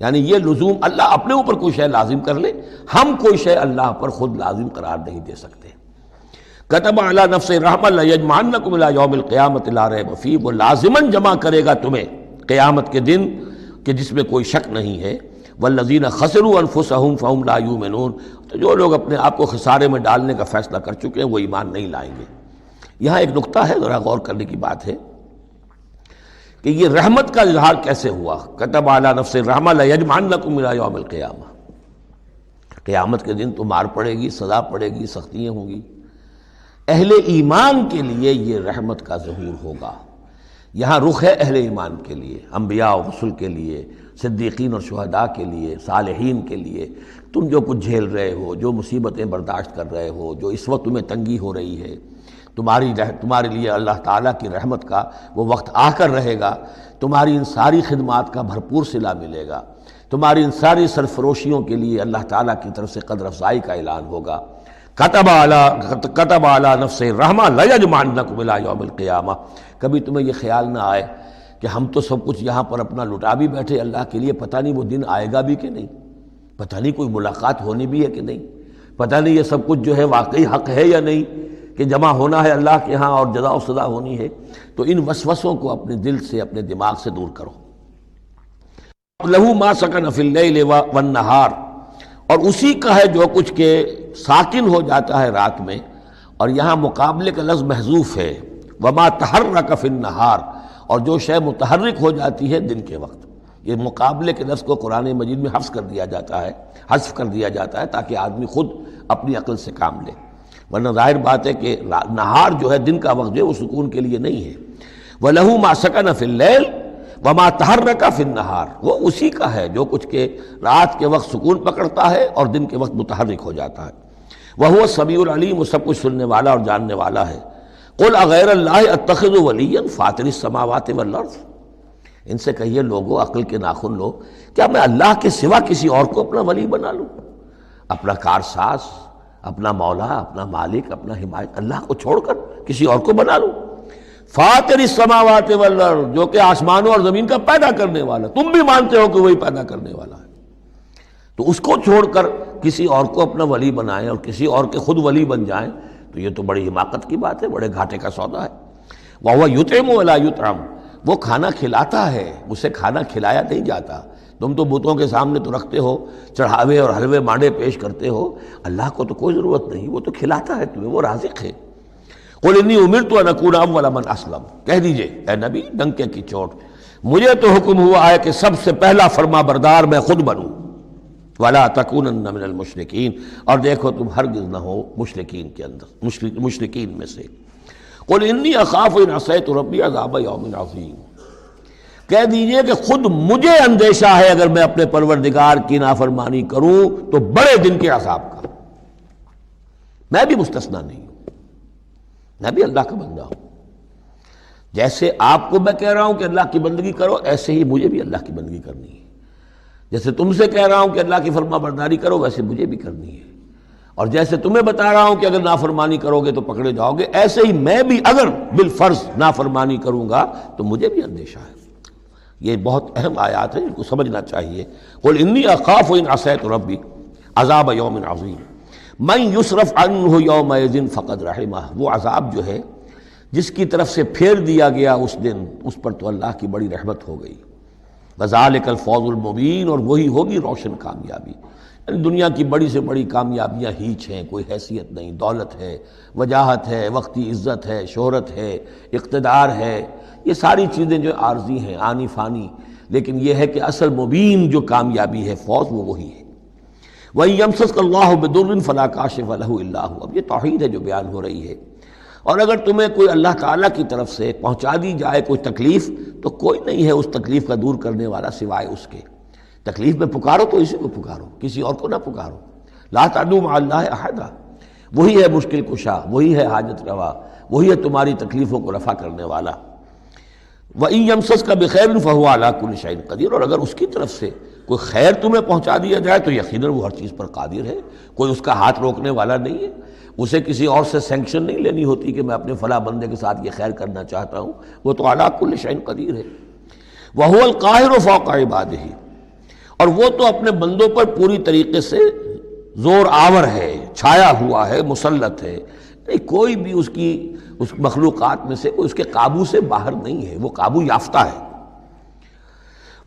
یعنی یہ لزوم اللہ اپنے اوپر کوئی شے لازم کر لے، ہم کوئی شے اللہ پر خود لازم قرار نہیں دے سکتے۔ کتب علی نفسہ الرحمہ لیجمعنکم الی یوم القیامۃ لا ریب فیہ، وہ لازماً جمع کرے گا تمہیں قیامت کے دن کہ جس میں کوئی شک نہیں ہے۔ والذین خسروا انفسہم فہم لا یؤمنون، تو جو لوگ اپنے آپ کو خسارے میں ڈالنے کا فیصلہ کر چکے ہیں وہ ایمان نہیں لائیں گے۔ یہاں ایک نقطہ ہے، ذرا غور کرنے کی بات ہے کہ یہ رحمت کا اظہار کیسے ہوا۔ کتب علی نفسہ الرحمہ لیجمعنکم الی یوم القیامہ، قیامت کے دن تو مار پڑے گی، سزا پڑے گی، سختیاں ہوں گی۔ اہل ایمان کے لیے یہ رحمت کا ظہور ہوگا، یہاں رخ ہے اہل ایمان کے لیے، انبیاء و رسل کے لیے، صدیقین اور شہداء کے لیے، صالحین کے لیے۔ تم جو کچھ جھیل رہے ہو، جو مصیبتیں برداشت کر رہے ہو، جو اس وقت تمہیں تنگی ہو رہی ہے، تمہارے لیے اللہ تعالیٰ کی رحمت کا وہ وقت آ کر رہے گا، تمہاری ان ساری خدمات کا بھرپور صلہ ملے گا، تمہاری ان ساری سرفروشیوں کے لیے اللہ تعالیٰ کی طرف سے قدر افزائی کا اعلان ہوگا۔ کتب علی نفسہ الرحمہ لیجمعنکم الی یوم القیامہ۔ کبھی تمہیں یہ خیال نہ آئے کہ ہم تو سب کچھ یہاں پر اپنا لٹا بھی بیٹھے اللہ کے لیے، پتہ نہیں وہ دن آئے گا بھی کہ نہیں، پتہ نہیں کوئی ملاقات ہونی بھی ہے کہ نہیں، پتہ نہیں یہ سب کچھ جو ہے واقعی حق ہے یا نہیں کہ جمع ہونا ہے اللہ کے ہاں اور جزا و سزا ہونی ہے۔ تو ان وسوسوں کو اپنے دل سے، اپنے دماغ سے دور کرو۔ لہ ما سکن فی اللیل والنہار، اور اسی کا ہے جو کچھ کہ ساکن ہو جاتا ہے رات میں، اور یہاں مقابلے کا لفظ محذوف ہے، وما تحرک فی النہار، اور جو شے متحرک ہو جاتی ہے دن کے وقت۔ یہ مقابلے کے لفظ کو قرآن مجید میں حذف کر دیا جاتا ہے تاکہ آدمی خود اپنی عقل سے کام لے، ورنہ ظاہر بات ہے کہ نہار جو ہے دن کا وقت جو ہے وہ سکون کے لیے نہیں ہے۔ وَلَهُ مَا سَكَنَ فِي اللَّيْلِ وَمَا تَحَرَّكَ فِي النَّهَارِ، وہ اسی کا ہے جو کچھ کہ رات کے وقت سکون پکڑتا ہے اور دن کے وقت متحرک ہو جاتا ہے۔ وَهُوَ السَّمِيعُ الْعَلِيمُ، وہ سب کچھ سننے والا اور جاننے والا ہے۔ قُلْ أَغَيْرَ اللَّهِ أَتَّخِذُ وَلِيًّا فَاطِرِ السَّمَاوَاتِ وَالْأَرْضِ، ان سے کہیے لوگو، عقل کے ناخن لو، کیا میں اللہ کے سوا کسی اور کو اپنا ولی بنا لوں؟ اپنا کارساز، اپنا مولا، اپنا مالک، اپنا حمایت اللہ کو چھوڑ کر کسی اور کو بنا لو۔ فاطر السماوات والارض، جو کہ آسمانوں اور زمین کا پیدا کرنے والا، تم بھی مانتے ہو کہ وہی پیدا کرنے والا ہے، تو اس کو چھوڑ کر کسی اور کو اپنا ولی بنائیں اور کسی اور کے خود ولی بن جائیں، تو یہ تو بڑی حماقت کی بات ہے، بڑے گھاٹے کا سودا ہے۔ وَهُوَ يُطْعِمُ وَلَا يُطْعَمُ، وہ کھانا کھلاتا ہے، اسے کھانا کھلایا نہیں جاتا۔ تم تو بتوں کے سامنے تو رکھتے ہو، چڑھاوے اور حلوے مانڈے پیش کرتے ہو، اللہ کو تو کوئی ضرورت نہیں، وہ تو کھلاتا ہے تمہیں، وہ رازق ہے۔ قُلْ إِنِّي أُمِرْتُ أَنْ أَكُونَ أَوَّلَ مَنْ أَسْلَمَ، کہہ دیجئے اے نبی ڈنکے کی چوٹ، مجھے تو حکم ہوا ہے کہ سب سے پہلا فرما بردار میں خود بنوں۔ وَلَا تَكُونَنَّ مِنَ الْمُشْرِكِينَ، اور دیکھو تم ہرگز نہ ہو مشرکین کے اندر، مشرکین میں سے۔ قُلْ إِنِّي أَخَافُ إِنْ عَصَيْتُ رَبِّي عَذَابَ يَوْمٍ عَظِيمٍ، کہہ دیجئے کہ خود مجھے اندیشہ ہے اگر میں اپنے پروردگار کی نافرمانی کروں تو بڑے دن کے عذاب کا۔ میں بھی مستثنیٰ نہیں ہوں، میں بھی اللہ کا بندہ ہوں۔ جیسے آپ کو میں کہہ رہا ہوں کہ اللہ کی بندگی کرو، ایسے ہی مجھے بھی اللہ کی بندگی کرنی ہے۔ جیسے تم سے کہہ رہا ہوں کہ اللہ کی فرما برداری کرو، ویسے مجھے بھی کرنی ہے۔ اور جیسے تمہیں بتا رہا ہوں کہ اگر نافرمانی کرو گے تو پکڑے جاؤ گے، ایسے ہی میں بھی اگر بالفرض نافرمانی کروں گا تو مجھے بھی اندیشہ ہے۔ یہ بہت اہم آیات ہیں، ان کو سمجھنا چاہیے۔ قُلْ إِنِّي أَخَافُ إِنْ عَصَيْتُ رَبِّي عَذَابَ يَوْمٍ عَظِيمٍ مَنْ يُصْرَفْ عَنْهُ يَوْمَئِذٍ فَقَدْ رَحِمَهُ، وہ عذاب جو ہے جس کی طرف سے پھیر دیا گیا اس دن، اس پر تو اللہ کی بڑی رحمت ہو گئی۔ وَذَلِكَ الْفَوْزُ الْمُبِينُ، اور وہی ہوگی روشن کامیابی۔ یعنی دنیا کی بڑی سے بڑی کامیابیاں ہیچ ہیں، کوئی حیثیت نہیں، دولت ہے، وجاہت ہے، وقتی عزت ہے، شہرت ہے، اقتدار ہے، یہ ساری چیزیں جو عارضی ہیں، آنی فانی، لیکن یہ ہے کہ اصل مبین جو کامیابی ہے، فوز، وہ وہی ہے۔ وَإِن يَمْسَسْكَ اللَّهُ بِضُرٍّ فَلَا كَاشِفَ لَهُ إِلَّا هُوَ، اب یہ توحید ہے جو بیان ہو رہی ہے۔ اور اگر تمہیں کوئی اللہ تعالیٰ کی طرف سے پہنچا دی جائے کوئی تکلیف، تو کوئی نہیں ہے اس تکلیف کا دور کرنے والا سوائے اس کے۔ تکلیف میں پکارو تو اسی کو پکارو، کسی اور کو نہ پکارو۔ لا تدعوا مع اللہ احدا، وہی ہے مشکل کشا، وہی ہے حاجت روا، وہی ہے تمہاری تکلیفوں کو رفع کرنے والا۔ وَإِن يَمْسَسْكَ بِخَيْرٍ فَهُوَ عَلَىٰ كُلِّ شَيْءٍ قَدِيرٌ، اور اگر اس کی طرف سے کوئی خیر تمہیں پہنچا دیا جائے تو یقیناً وہ ہر چیز پر قادر ہے، کوئی اس کا ہاتھ روکنے والا نہیں ہے۔ اسے کسی اور سے سینکشن نہیں لینی ہوتی کہ میں اپنے فلاں بندے کے ساتھ یہ خیر کرنا چاہتا ہوں، وہ تو عَلَىٰ كُلِّ شَيْءٍ قدیر ہے۔ وَهُوَ الْقَاهِرُ فَوْقَ عِبَادِهِ، اور وہ تو اپنے بندوں پر پوری طریقے سے زور آور ہے، چھایا ہوا ہے، مسلط ہے، نہیں کوئی بھی اس مخلوقات میں سے کوئی اس کے قابو سے باہر نہیں ہے، وہ قابو یافتہ ہے۔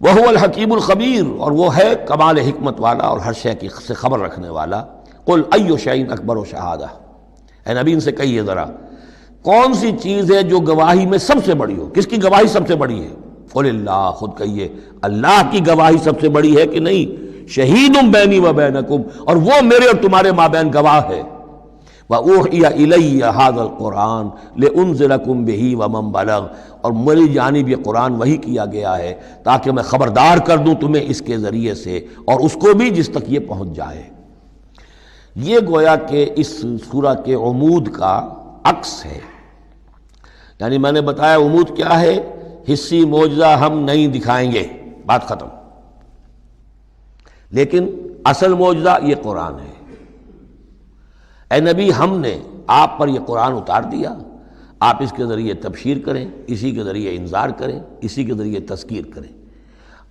وَهُوَ الْحَكِيمُ الْخَبِيرُ، اور وہ ہے کمال حکمت والا اور ہر شے کی سے خبر رکھنے والا۔ قُلْ أَيُّ شَيْءٍ أَكْبَرُ شَهَادَةٍ، اے نبی ان سے کہیے ذرا کون سی چیز ہے جو گواہی میں سب سے بڑی ہو؟ کس کی گواہی سب سے بڑی ہے؟ قُلِ اللَّهُ، خود کہیے اللہ کی گواہی سب سے بڑی ہے کہ نہیں؟ شہید بینی و بینکم، اور وہ میرے اور تمہارے مابین گواہ ہے۔ وَأُوحِيَ إِلَيَّ هَذَا الْقُرْآنُ لِأُنذِرَكُم بِهِ وَمَن بَلَغَ، اور میری جانب یہ قرآن وحی کیا گیا ہے تاکہ میں خبردار کر دوں تمہیں اس کے ذریعے سے، اور اس کو بھی جس تک یہ پہنچ جائے۔ یہ گویا کہ اس سورہ کے عمود کا عکس ہے۔ یعنی میں نے بتایا عمود کیا ہے، حصی معجزہ ہم نہیں دکھائیں گے، بات ختم، لیکن اصل معجزہ یہ قرآن ہے۔ اے نبی ہم نے آپ پر یہ قرآن اتار دیا، آپ اس کے ذریعے تبشیر کریں، اسی کے ذریعے انذار کریں، اسی کے ذریعے تذکیر کریں۔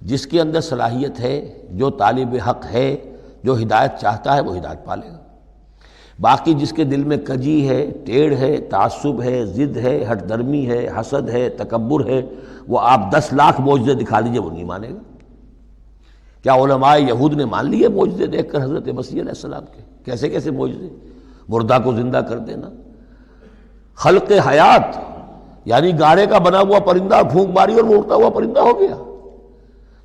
جس کے اندر صلاحیت ہے، جو طالب حق ہے، جو ہدایت چاہتا ہے، وہ ہدایت پالے گا۔ باقی جس کے دل میں کجی ہے، ٹیڑھ ہے، تعصب ہے، ضد ہے، ہٹ درمی ہے، حسد ہے، تکبر ہے، وہ آپ 10 لاکھ معجزے دکھا دیجئے وہ نہیں مانے گا۔ کیا علماء یہود نے مان لیے معجزے دیکھ کر حضرت مسیح علیہ السلام کے؟ کیسے کیسے معجزے، مردہ کو زندہ کر دینا، خلق حیات، یعنی گاڑے کا بنا ہوا پرندہ پھونک ماری اور وہ اڑتا ہوا پرندہ ہو گیا۔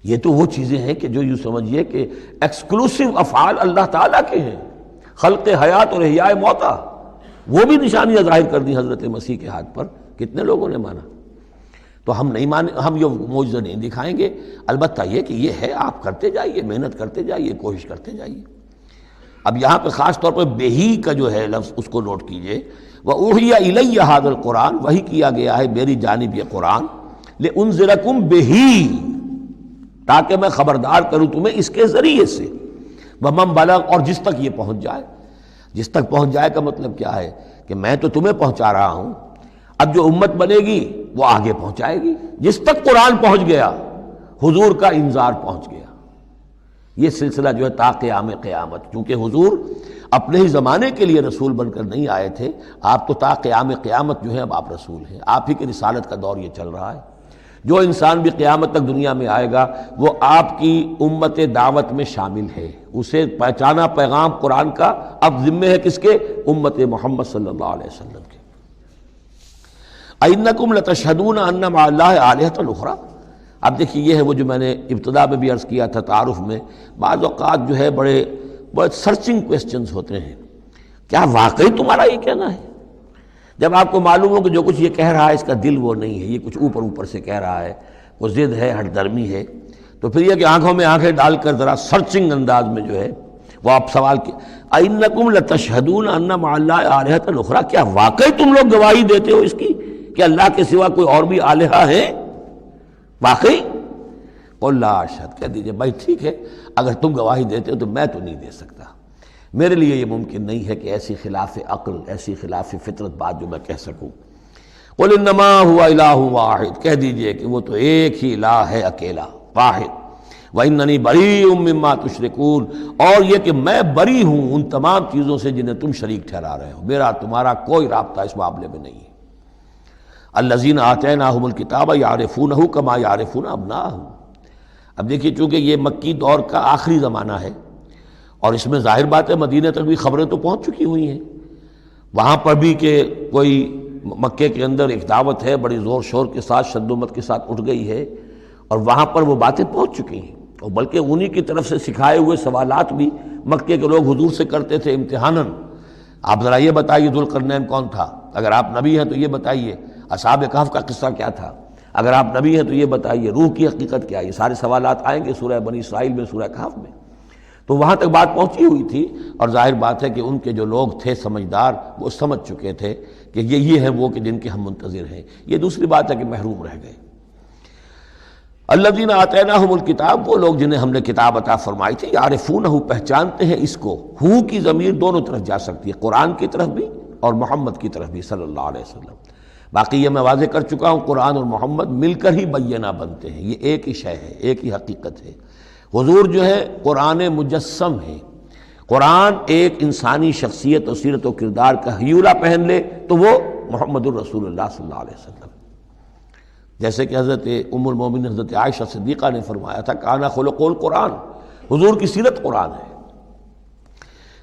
یہ تو وہ چیزیں ہیں کہ جو یوں سمجھیے کہ ایکسکلوسیو افعال اللہ تعالیٰ کے ہیں، خلق حیات اور احیاء موتا، وہ بھی نشانیاں ظاہر کر دی حضرت مسیح کے ہاتھ پر، کتنے لوگوں نے مانا؟ تو ہم نہیں مانے، ہم یہ معجزہ نہیں دکھائیں گے، البتہ یہ کہ یہ ہے، آپ کرتے جائیے، محنت کرتے جائیے، کوشش کرتے جائیے۔ اب یہاں پہ خاص طور پہ بہی کا جو ہے لفظ اس کو نوٹ کیجئے، وَأُوحِيَ إِلَيَّ هَذَا الْقُرْآنُ، وحی کیا گیا ہے میری جانب یہ قرآن، لِأُنذِرَكُم بِهِ، تاکہ میں خبردار کروں تمہیں اس کے ذریعے سے، ومن بلغ، اور جس تک یہ پہنچ جائے. جس تک پہنچ جائے کا مطلب کیا ہے کہ میں تو تمہیں پہنچا رہا ہوں، اب جو امت بنے گی وہ آگے پہنچائے گی. جس تک قرآن پہنچ گیا حضور کا انذار پہنچ گیا. یہ سلسلہ جو ہے تا قیام قیامت، چونکہ حضور اپنے ہی زمانے کے لیے رسول بن کر نہیں آئے تھے، آپ تو تا قیام قیامت جو ہے اب آپ رسول ہیں. آپ ہی کی رسالت کا دور یہ چل رہا ہے. جو انسان بھی قیامت تک دنیا میں آئے گا وہ آپ کی امت دعوت میں شامل ہے. اسے پہچانا پیغام قرآن کا اب ذمہ ہے کس کے؟ امت محمد صلی اللہ علیہ وسلم کے. اَإِنَّكُمْ لَتَشْهَدُونَ أَنَّ مَعَ اللَّهِ آلِهَةً أُخْرَىٰ. اب دیکھیے یہ ہے وہ جو میں نے ابتدا میں بھی عرض کیا تھا تعارف میں، بعض اوقات جو ہے بڑے سرچنگ کویسچنز ہوتے ہیں. کیا واقعی تمہارا یہ کہنا ہے؟ جب آپ کو معلوم ہو کہ جو کچھ یہ کہہ رہا ہے اس کا دل وہ نہیں ہے، یہ کچھ اوپر اوپر سے کہہ رہا ہے، وہ ضد ہے، ہٹ درمی ہے، تو پھر یہ کہ آنکھوں میں آنکھیں ڈال کر ذرا سرچنگ انداز میں جو ہے وہ آپ سوال کی اَإِنَّكُمْ لَتَشْهَدُونَ أَنَّ مَعَ اللَّهِ آلِهَةً أُخْرَىٰ. کیا واقعی تم لوگ گواہی دیتے ہو اس کی کہ اللہ کے سوا کوئی اور بھی الہہ ہے؟ واقعی؟ قُل لَا أَشْهَدُ، کہہ دیجئے بھائی ٹھیک ہے، اگر تم گواہی دیتے ہو تو میں تو نہیں دے سکتا. میرے لیے یہ ممکن نہیں ہے کہ ایسی خلاف عقل، ایسی خلاف فطرت بات جو میں کہہ سکوں. قُلْ إِنَّمَا هُوَ إِلَٰهٌ وَاحِدٌ، کہہ دیجئے کہ وہ تو ایک ہی الہ ہے، اکیلا، واحد. وَإِنَّنِي بَرِيءٌ مِّمَّا تُشْرِكُونَ، اور یہ کہ میں بری ہوں ان تمام چیزوں سے جنہیں تم شریک ٹھہرا رہے ہو. میرا تمہارا کوئی رابطہ اس معاملے میں نہیں ہے. الَّذِينَ آتَيْنَاهُمُ الْكِتَابَ يَعْرِفُونَهُ كَمَا يَعْرِفُونَ أَبْنَاءَهُمْ. اب دیکھیے چونکہ یہ مکی دور کا آخری زمانہ ہے اور اس میں ظاہر بات ہے مدینہ تک بھی خبریں تو پہنچ چکی ہوئی ہیں. وہاں پر بھی کہ کوئی مکے کے اندر ایک دعوت ہے بڑی زور شور کے ساتھ، شد و مت کے ساتھ اٹھ گئی ہے، اور وہاں پر وہ باتیں پہنچ چکی ہیں. اور بلکہ انہی کی طرف سے سکھائے ہوئے سوالات بھی مکے کے لوگ حضور سے کرتے تھے امتحاناً. آپ ذرا یہ بتائیے ذوالقرنین کون تھا؟ اگر آپ نبی ہیں تو یہ بتائیے. اصحاب کہف کا قصہ کیا تھا؟ اگر آپ نبی ہیں تو یہ بتائیے. روح کی حقیقت کیا ہے؟ یہ سارے سوالات آئیں گے سورہ بنی اسرائیل میں، سورہ کہف میں. تو وہاں تک بات پہنچی ہوئی تھی، اور ظاہر بات ہے کہ ان کے جو لوگ تھے سمجھدار وہ سمجھ چکے تھے کہ یہ ہیں وہ کہ جن کے ہم منتظر ہیں. یہ دوسری بات ہے کہ محروم رہ گئے. الذین آتیناہم الکتاب، وہ لوگ جنہیں ہم نے کتاب عطا فرمائی تھی، یعرفونہ، پہچانتے ہیں اس کو. ہو کی ضمیر دونوں طرف جا سکتی ہے، قرآن کی طرف بھی اور محمد کی طرف بھی صلی اللہ علیہ وسلم. باقی یہ میں واضح کر چکا ہوں قرآن اور محمد مل کر ہی بینہ بنتے ہیں، یہ ایک ہی شے ہے، ایک ہی حقیقت ہے. حضور جو ہے قرآن مجسم ہے. قرآن ایک انسانی شخصیت اور سیرت و کردار کا ہیولہ پہن لے تو وہ محمد الرسول اللہ صلی اللہ علیہ وسلم. جیسے کہ حضرت ام المومنین حضرت عائشہ صدیقہ نے فرمایا تھا کانا خلق القرآن، حضور کی سیرت قرآن ہے.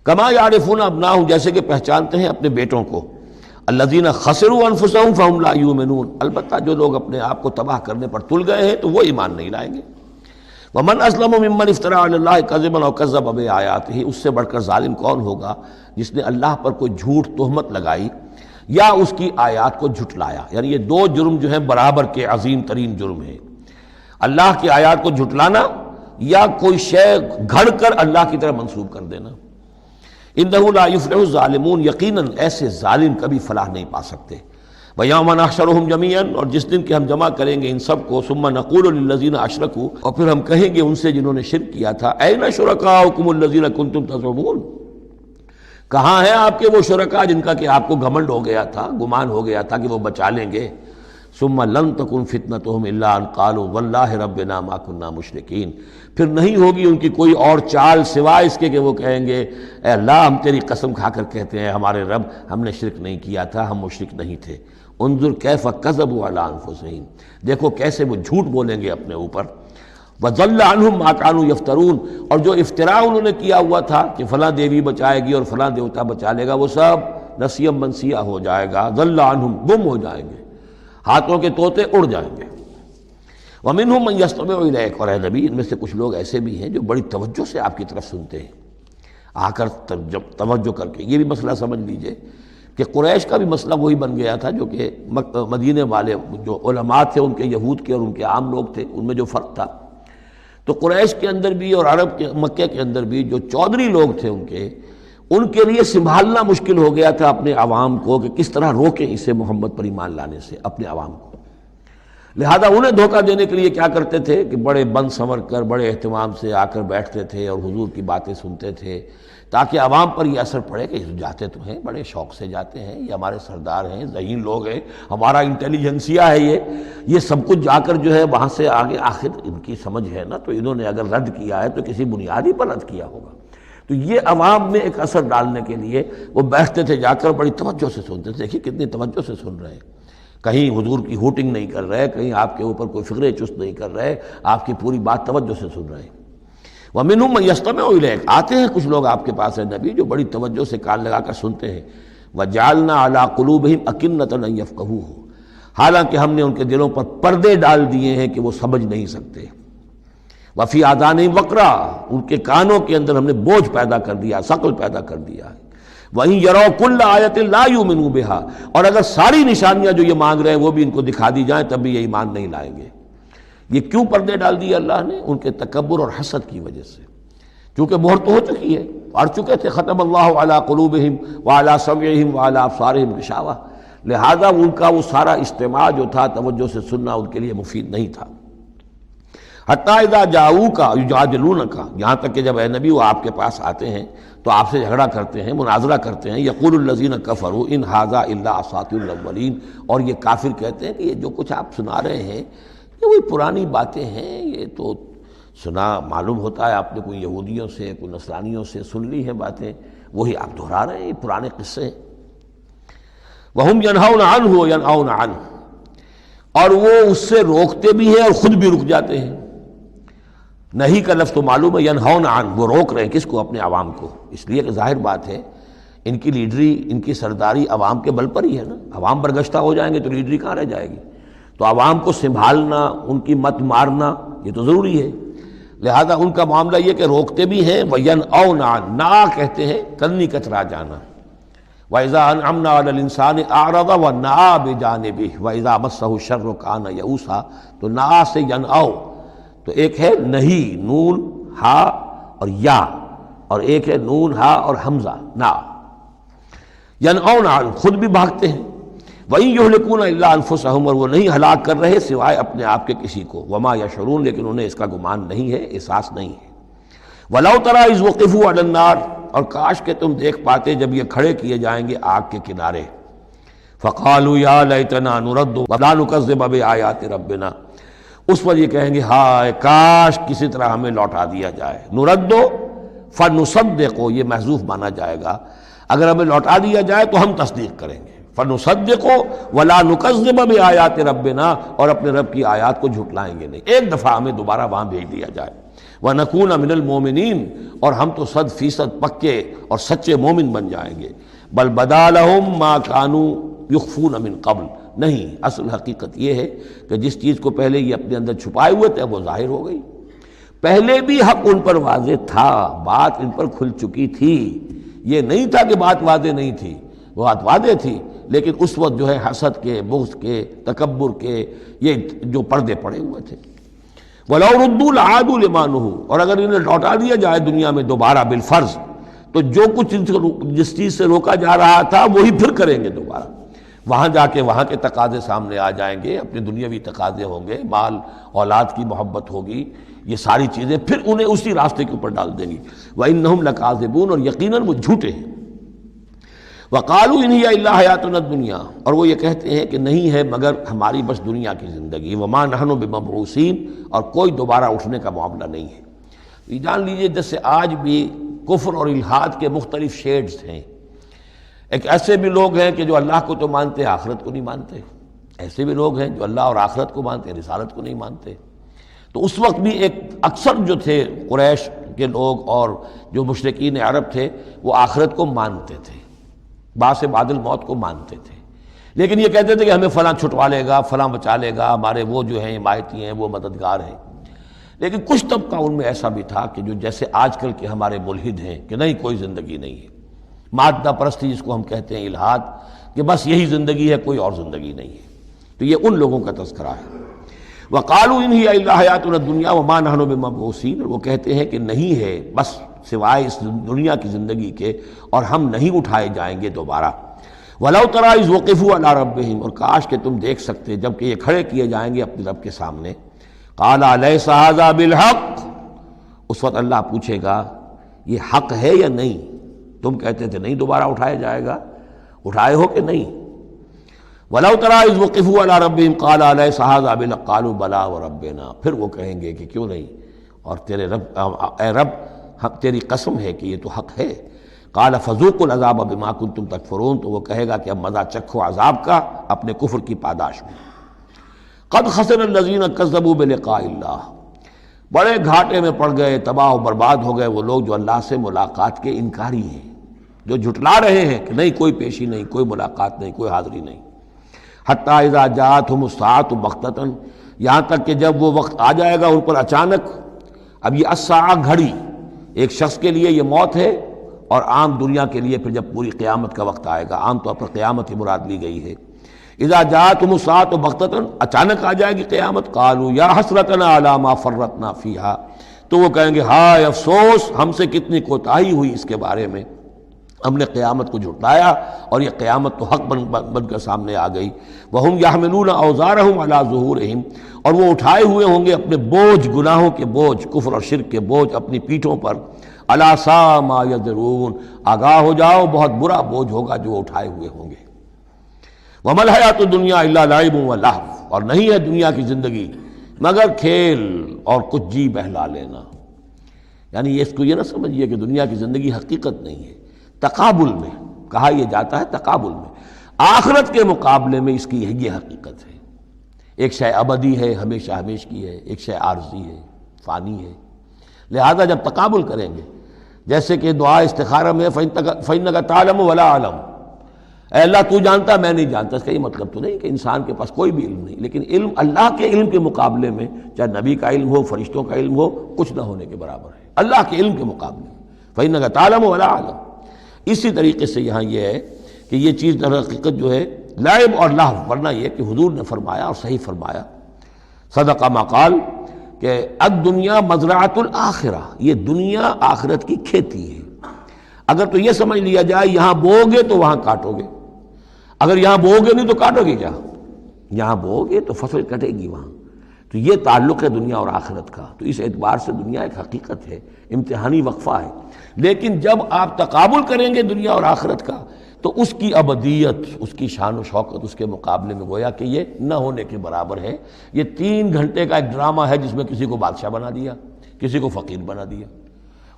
کما یعرفون ابناہم، جیسے کہ پہچانتے ہیں اپنے بیٹوں کو. الذین خسروا انفسہم فہم لا یؤمنون، البتہ جو لوگ اپنے آپ کو تباہ کرنے پر تل گئے ہیں تو وہ ایمان نہیں لائیں گے. ومن اسلم ممن افترى علی اللہ کذبا او کذب بآیاتہ، اس سے بڑھ کر ظالم کون ہوگا جس نے اللہ پر کوئی جھوٹ تہمت لگائی یا اس کی آیات کو جھٹلایا. یعنی یہ دو جرم جو ہیں برابر کے عظیم ترین جرم ہیں، اللہ کی آیات کو جھٹلانا یا کوئی شے گھڑ کر اللہ کی طرف منسوب کر دینا. انہ لا یفلح الظالمون، یقیناً ایسے ظالم کبھی فلاح نہیں پا سکتے. وَيَوْمَ نَحْشُرُهُمْ جَمِيعًا، اور جس دن کہ ہم جمع کریں گے ان سب کو. ثم نقول للذین اشرکوا، اور پھر ہم کہیں گے ان سے جنہوں نے شرک کیا تھا، أَيْنَ شُرَكَاؤُكُمُ الَّذِينَ كُنتُمْ تَزْعُمُونَ، کہاں ہیں آپ کے وہ شرکاء جن کا کہ آپ کو گھمنڈ ہو گیا تھا، گمان ہو گیا تھا کہ وہ بچا لیں گے. ثم لن تکن فتنتهم الا ان قالوا واللہ ربنا ما كنا مشرکین، پھر نہیں ہوگی ان کی کوئی اور چال سوائے اس کے کہ وہ کہیں گے اے اللہ ہم تیری قسم کھا کر کہتے ہیں ہمارے رب ہم نے شرک نہیں کیا تھا، ہم مشرک نہیں تھے. انظر کیف کذبوا علی انفسہم، دیکھو کیسے وہ جھوٹ بولیں گے اپنے اوپر. وضل عنہم ما كانوا یفترون، اور جو افتراء انہوں نے کیا ہوا تھا کہ فلاں دیوی بچائے گی اور فلاں دیوتا بچا لے گا، وہ سب نسیم منسیہ ہو جائے گا. ضل عنہم، گم ہو جائیں گے، ہاتھوں کے طوطے اڑ جائیں گے. ومنہم من یستمع الیک، اور اے نبی ان میں سے کچھ لوگ ایسے بھی ہیں جو بڑی توجہ سے آپ کی طرف سنتے ہیں، آ کر توجہ کر کے. یہ بھی مسئلہ سمجھ لیجئے کہ قریش کا بھی مسئلہ وہی بن گیا تھا جو کہ مدینے والے جو علماء تھے ان کے یہود کے اور ان کے عام لوگ تھے ان میں جو فرق تھا. تو قریش کے اندر بھی اور عرب کے مکہ کے اندر بھی جو چودھری لوگ تھے ان کے لیے سنبھالنا مشکل ہو گیا تھا اپنے عوام کو کہ کس طرح روکیں اسے محمد پر ایمان لانے سے اپنے عوام کو. لہذا انہیں دھوکہ دینے کے لیے کیا کرتے تھے کہ بڑے بند سنور کر بڑے اہتمام سے آ کر بیٹھتے تھے اور حضور کی باتیں سنتے تھے، تاکہ عوام پر یہ اثر پڑے کہ جاتے تو ہیں، بڑے شوق سے جاتے ہیں، یہ ہمارے سردار ہیں، ذہین لوگ ہیں، ہمارا انٹیلیجنسیا ہے، یہ سب کچھ جا کر جو ہے وہاں سے آگے، آخر ان کی سمجھ ہے نا، تو انہوں نے اگر رد کیا ہے تو کسی بنیادی پر رد کیا ہوگا۔ تو یہ عوام میں ایک اثر ڈالنے کے لیے وہ بیٹھتے تھے، جا کر بڑی توجہ سے سنتے تھے۔ دیکھیے کتنی توجہ سے سن رہے ہیں، کہیں حضور کی ہوٹنگ نہیں کر رہے، کہیں آپ کے اوپر کوئی فکرے چست نہیں کر رہے، آپ کی پوری بات توجہ سے سن رہے ہیں۔ وَمِنْهُمْ مَن يَسْتَمِعُ إِلَيْكَ، آتے ہیں کچھ لوگ آپ کے پاس ہے نبی جو بڑی توجہ سے کان لگا کر سنتے ہیں۔ وَجَعَلْنَا عَلَىٰ قُلُوبِهِمْ أَكِنَّةً أَن يَفْقَهُوهُ، حالانکہ ہم نے ان کے دلوں پر پردے ڈال دیے ہیں کہ وہ سمجھ نہیں سکتے۔ وَفِي آذَانِهِمْ وَقْرًا، ان کے کانوں کے اندر ہم نے بوجھ پیدا کر دیا، ثقل پیدا کر دیا ہے۔ وَإِن يَرَوْا كُلَّ آيَةٍ لَا يُؤْمِنُوا بِهَا، اور اگر ساری نشانیاں جو یہ مانگ رہے ہیں وہ بھی ان کو دکھا دی جائیں تب بھی یہ ایمان نہیں لائیں گے۔ یہ کیوں پردے ڈال دیے اللہ نے؟ ان کے تکبر اور حسد کی وجہ سے، کیونکہ مہر تو ہو چکی ہے، پڑھ چکے تھے ختم اللہ علی قلوبہم وعلی سمعہم وعلی ابصارہم غشاوہ، لہذا ان کا وہ سارا استماع جو تھا، توجہ سے سننا ان کے لیے مفید نہیں تھا۔ حتیٰ اذا جاؤوک یجادلونک، یہاں تک کہ جب اے نبی وہ آپ کے پاس آتے ہیں تو آپ سے جھگڑا کرتے ہیں، مناظرہ کرتے ہیں۔ یقول الذین کفروا ان ھذا الا اساطیر الاولین، اور یہ کافر کہتے ہیں کہ یہ جو کچھ آپ سنا رہے ہیں یہ وہی پرانی باتیں ہیں، یہ تو سنا معلوم ہوتا ہے آپ نے کوئی یہودیوں سے کوئی نصرانیوں سے سن لی ہیں باتیں، وہی آپ دہرا رہے ہیں، یہ پرانے قصے ہیں۔ وَهُمْ يَنْهَوْنَ عَنْهُ وَيَنْأَوْنَ عَنْهُ، اور وہ اس سے روکتے بھی ہیں اور خود بھی رک جاتے ہیں۔ نہیں کا لفظ تو معلوم ہے، يَنْهَوْنَ عَنْهُ، وہ روک رہے ہیں کس کو؟ اپنے عوام کو، اس لیے کہ ظاہر بات ہے ان کی لیڈری، ان کی سرداری عوام کے بل پر ہی ہے نا، عوام برگشتہ ہو جائیں گے تو لیڈری کہاں رہ جائے گی؟ تو عوام کو سنبھالنا، ان کی مت مارنا یہ تو ضروری ہے، لہذا ان کا معاملہ یہ کہ روکتے بھی ہیں۔ وَيَنْأَوْنَ عَنْهُ، نا کہتے ہیں کنی کترا جانا۔ وَإِذَا أَنْعَمْنَا عَلَى الْإِنسَانِ أَعْرَضَ وَنَأَىٰ بِجَانِبِهِ وَإِذَا مَسَّهُ الشَّرُّ كَانَ يَئُوسًا، تو نا سے ينأو، تو ایک ہے نہیں، نون ہا اور یا، اور ایک ہے نون ہا اور حمزہ نا۔ يَنْأَوْنَ عَنْهُ، خود بھی بھاگتے ہیں۔ وَإِن يُهْلِكُونَ إِلَّا أَنفُسَهُمْ، اور وہ نہیں ہلاک کر رہے سوائے اپنے آپ کے کسی کو۔ وَمَا يَشْعُرُونَ، لیکن انہیں اس کا گمان نہیں ہے، احساس نہیں ہے۔ وَلَوْ تَرَىٰ إِذْ وُقِفُوا عَلَى النَّارِ، اور کاش کہ تم دیکھ پاتے جب یہ کھڑے کیے جائیں گے آگ کے کنارے۔ فَقَالُوا يَا لَيْتَنَا نُرَدُّ وَلَا نُكَذِّبَ بِآيَاتِ رَبِّنَا، اس پر یہ کہیں گے ہائے کاش کسی طرح ہمیں لوٹا دیا جائے۔ نُرَدُّ فَنُصَدِّقُ، یہ محذوف مانا جائے گا، اگر ہمیں لوٹا دیا جائے تو ہم تصدیق کریں گے۔ فَنُصَدِّقُ وَلَا نُكَذِّبَ بِآيَاتِ رَبِّنَا، اور اپنے رب کی آیات کو جھٹلائیں گے نہیں، ایک دفعہ ہمیں دوبارہ وہاں بھیج دیا جائے۔ وَنَكُونَ مِنَ الْمُؤْمِنِينَ، اور ہم تو 100% پکے اور سچے مومن بن جائیں گے۔ بل بدا لہم ما کانوا یخفون من قبل، نہیں، اصل حقیقت یہ ہے کہ جس چیز کو پہلے یہ اپنے اندر چھپائے ہوئے تھے وہ ظاہر ہو گئی۔ پہلے بھی حق ان پر واضح تھا، بات ان پر کھل چکی تھی، یہ نہیں تھا کہ بات واضح نہیں تھی، وہ بات واضح تھی، لیکن اس وقت جو ہے حسد کے، بغض کے، تکبر کے یہ جو پردے پڑے ہوئے تھے۔ وَلَوْ رُدُّوا لَعَادُوا لِمَا نُهُوا، اور اگر انہیں لوٹا دیا جائے دنیا میں دوبارہ بالفرض، تو جو کچھ جس چیز سے روکا جا رہا تھا وہی پھر کریں گے دوبارہ، وہاں جا کے وہاں کے تقاضے سامنے آ جائیں گے، اپنے دنیاوی تقاضے ہوں گے، مال اولاد کی محبت ہوگی، یہ ساری چیزیں پھر انہیں اسی راستے کے اوپر ڈال دیں گی۔ وَإِنَّهُمْ لَكَاذِبُونَ، اور یقیناً وہ جھوٹے ہیں۔ وَقَالُوا إِنْ هِيَ إِلَّا حَيَاتُنَا الدُّنْيَا، اور وہ یہ کہتے ہیں کہ نہیں ہے مگر ہماری بس دنیا کی زندگی۔ وَمَا نَحْنُ بِمَبْعُوثِينَ، اور کوئی دوبارہ اٹھنے کا معاملہ نہیں ہے۔ یہ جان لیجئے جیسے آج بھی کفر اور الحاد کے مختلف شیڈز ہیں، ایک ایسے بھی لوگ ہیں کہ جو اللہ کو تو مانتے آخرت کو نہیں مانتے، ایسے بھی لوگ ہیں جو اللہ اور آخرت کو مانتے رسالت کو نہیں مانتے۔ تو اس وقت بھی ایک اکثر جو تھے قریش کے لوگ اور جو مشرکین عرب تھے وہ آخرت کو مانتے تھے، بعث بعد الموت کو مانتے تھے، لیکن یہ کہتے تھے کہ ہمیں فلاں چھٹوا لے گا، فلاں بچا لے گا، ہمارے وہ جو ہیں حمایتی ہیں، وہ مددگار ہیں۔ لیکن کچھ طبقہ ان میں ایسا بھی تھا کہ جو جیسے آج کل کے ہمارے ملحد ہیں کہ نہیں کوئی زندگی نہیں ہے، مادہ پرستی جس کو ہم کہتے ہیں الحاد، کہ بس یہی زندگی ہے، کوئی اور زندگی نہیں ہے۔ تو یہ ان لوگوں کا تذکرہ ہے۔ وَقَالُوا إِنْ هِيَ إِلَّا حَيَاتُنَا الدُّنْيَا وَمَا نَحْنُ بِمَبْعُوثِينَ، وہ کہتے ہیں کہ نہیں ہے بس سوائے اس دنیا کی زندگی کے، اور ہم نہیں اٹھائے جائیں گے دوبارہ۔ وَلَوْ تَرَىٰ إِذْ وُقِفُوا عَلَىٰ رَبِّهِمْ، اور کاش کہ تم دیکھ سکتے جب کہ یہ کھڑے کیے جائیں گے اپنے رب کے سامنے. قَالَ أَلَيْسَ هَٰذَا بِالْحَقِّ، اس وقت اللہ پوچھے گا یہ حق ہے یا نہیں؟ تم کہتے تھے نہیں دوبارہ اٹھایا جائے گا، اٹھائے ہو کہ نہیں؟ وَلَوْ تَرَىٰ إِذْ وُقِفُوا عَلَىٰ رَبِّهِمْ قَالَ أَلَيْسَ هَٰذَا بِالْحَقِّ قَالُوا بَلَىٰ وَرَبِّنَا، پھر وہ کہیں گے کہ کیوں نہیں، اور تیرے رب، اے رب تیری قسم ہے کہ یہ تو حق ہے. قال فذوقوا العذاب بما کنتم تکفرون، تو وہ کہے گا کہ اب مزہ چکھو عذاب کا اپنے کفر کی پاداش میں. قد خسر الذین کذبوا بلقاء اللہ، بڑے گھاٹے میں پڑ گئے، تباہ و برباد ہو گئے وہ لوگ جو اللہ سے ملاقات کے انکاری ہیں، جو جھٹلا رہے ہیں کہ نہیں کوئی پیشی نہیں، کوئی ملاقات نہیں، کوئی حاضری نہیں. حتی اذا جاءتهم الساعۃ بغتۃ، یہاں تک کہ جب وہ وقت آ جائے گا ان پر اچانک. اب یہ الساعہ گھڑی ایک شخص کے لیے یہ موت ہے، اور عام دنیا کے لیے پھر جب پوری قیامت کا وقت آئے گا، عام طور پر قیامت ہی مراد لی گئی ہے. اذا جاءتهم الساعۃ بغتۃ، اچانک آ جائے گی قیامت. قالوا یا حسرتنا علی ما فرطنا فیہا، تو وہ کہیں گے ہائے افسوس ہم سے کتنی کوتاہی ہوئی اس کے بارے میں، ہم نے قیامت کو جھٹلایا اور یہ قیامت تو حق بن کر سامنے آ گئی. وہم یحملون اوزارہم علی ظہورہم، اور وہ اٹھائے ہوئے ہوں گے اپنے بوجھ، گناہوں کے بوجھ، کفر اور شرک کے بوجھ اپنی پیٹھوں پر. الا ساء ما یزرون، آگاہ ہو جاؤ بہت برا بوجھ ہوگا جو اٹھائے ہوئے ہوں گے. وما الحیات الدنیا الا لعب ولہو، اور نہیں ہے دنیا کی زندگی مگر کھیل اور کچھ جی بہلا لینا. یعنی اس کو یہ نہ سمجھیے کہ دنیا کی زندگی حقیقت نہیں ہے، تقابل میں کہا یہ جاتا ہے، تقابل میں آخرت کے مقابلے میں اس کی یہ حقیقت ہے. ایک شے ابدی ہے، ہمیشہ ہمیش کی ہے، ایک شے عارضی ہے، فانی ہے. لہذا جب تقابل کریں گے، جیسے کہ دعا استخارہ میں فَإِنَّكَ تَعْلَمُ وَلَا أَعْلَمُ، اے اللہ تو جانتا میں نہیں جانتا، اس کا یہ مطلب تو نہیں کہ انسان کے پاس کوئی بھی علم نہیں، لیکن علم اللہ کے علم کے مقابلے میں، چاہے نبی کا علم ہو، فرشتوں کا علم ہو، کچھ نہ ہونے کے برابر ہے اللہ کے علم کے مقابلے میں. فَإِنَّكَ تَعْلَمُ وَلَا أَعْلَمُ. اسی طریقے سے یہاں یہ ہے کہ یہ چیز در حقیقت جو ہے لعب اور لہو، ورنہ یہ کہ حضور نے فرمایا اور صحیح فرمایا، صدق ما قال، کہ الدنیا مزرعۃ الآخرہ، یہ دنیا آخرت کی کھیتی ہے. اگر تو یہ سمجھ لیا جائے یہاں بو گے تو وہاں کاٹو گے، اگر یہاں بو گے نہیں تو کاٹو گے کیا؟ یہاں بو گے تو فصل کٹے گی وہاں. تو یہ تعلق ہے دنیا اور آخرت کا. تو اس اعتبار سے دنیا ایک حقیقت ہے، امتحانی وقفہ ہے. لیکن جب آپ تقابل کریں گے دنیا اور آخرت کا تو اس کی ابدیت، اس کی شان و شوکت اس کے مقابلے میں گویا کہ یہ نہ ہونے کے برابر ہے. یہ 3 گھنٹے کا ایک ڈرامہ ہے جس میں کسی کو بادشاہ بنا دیا، کسی کو فقیر بنا دیا.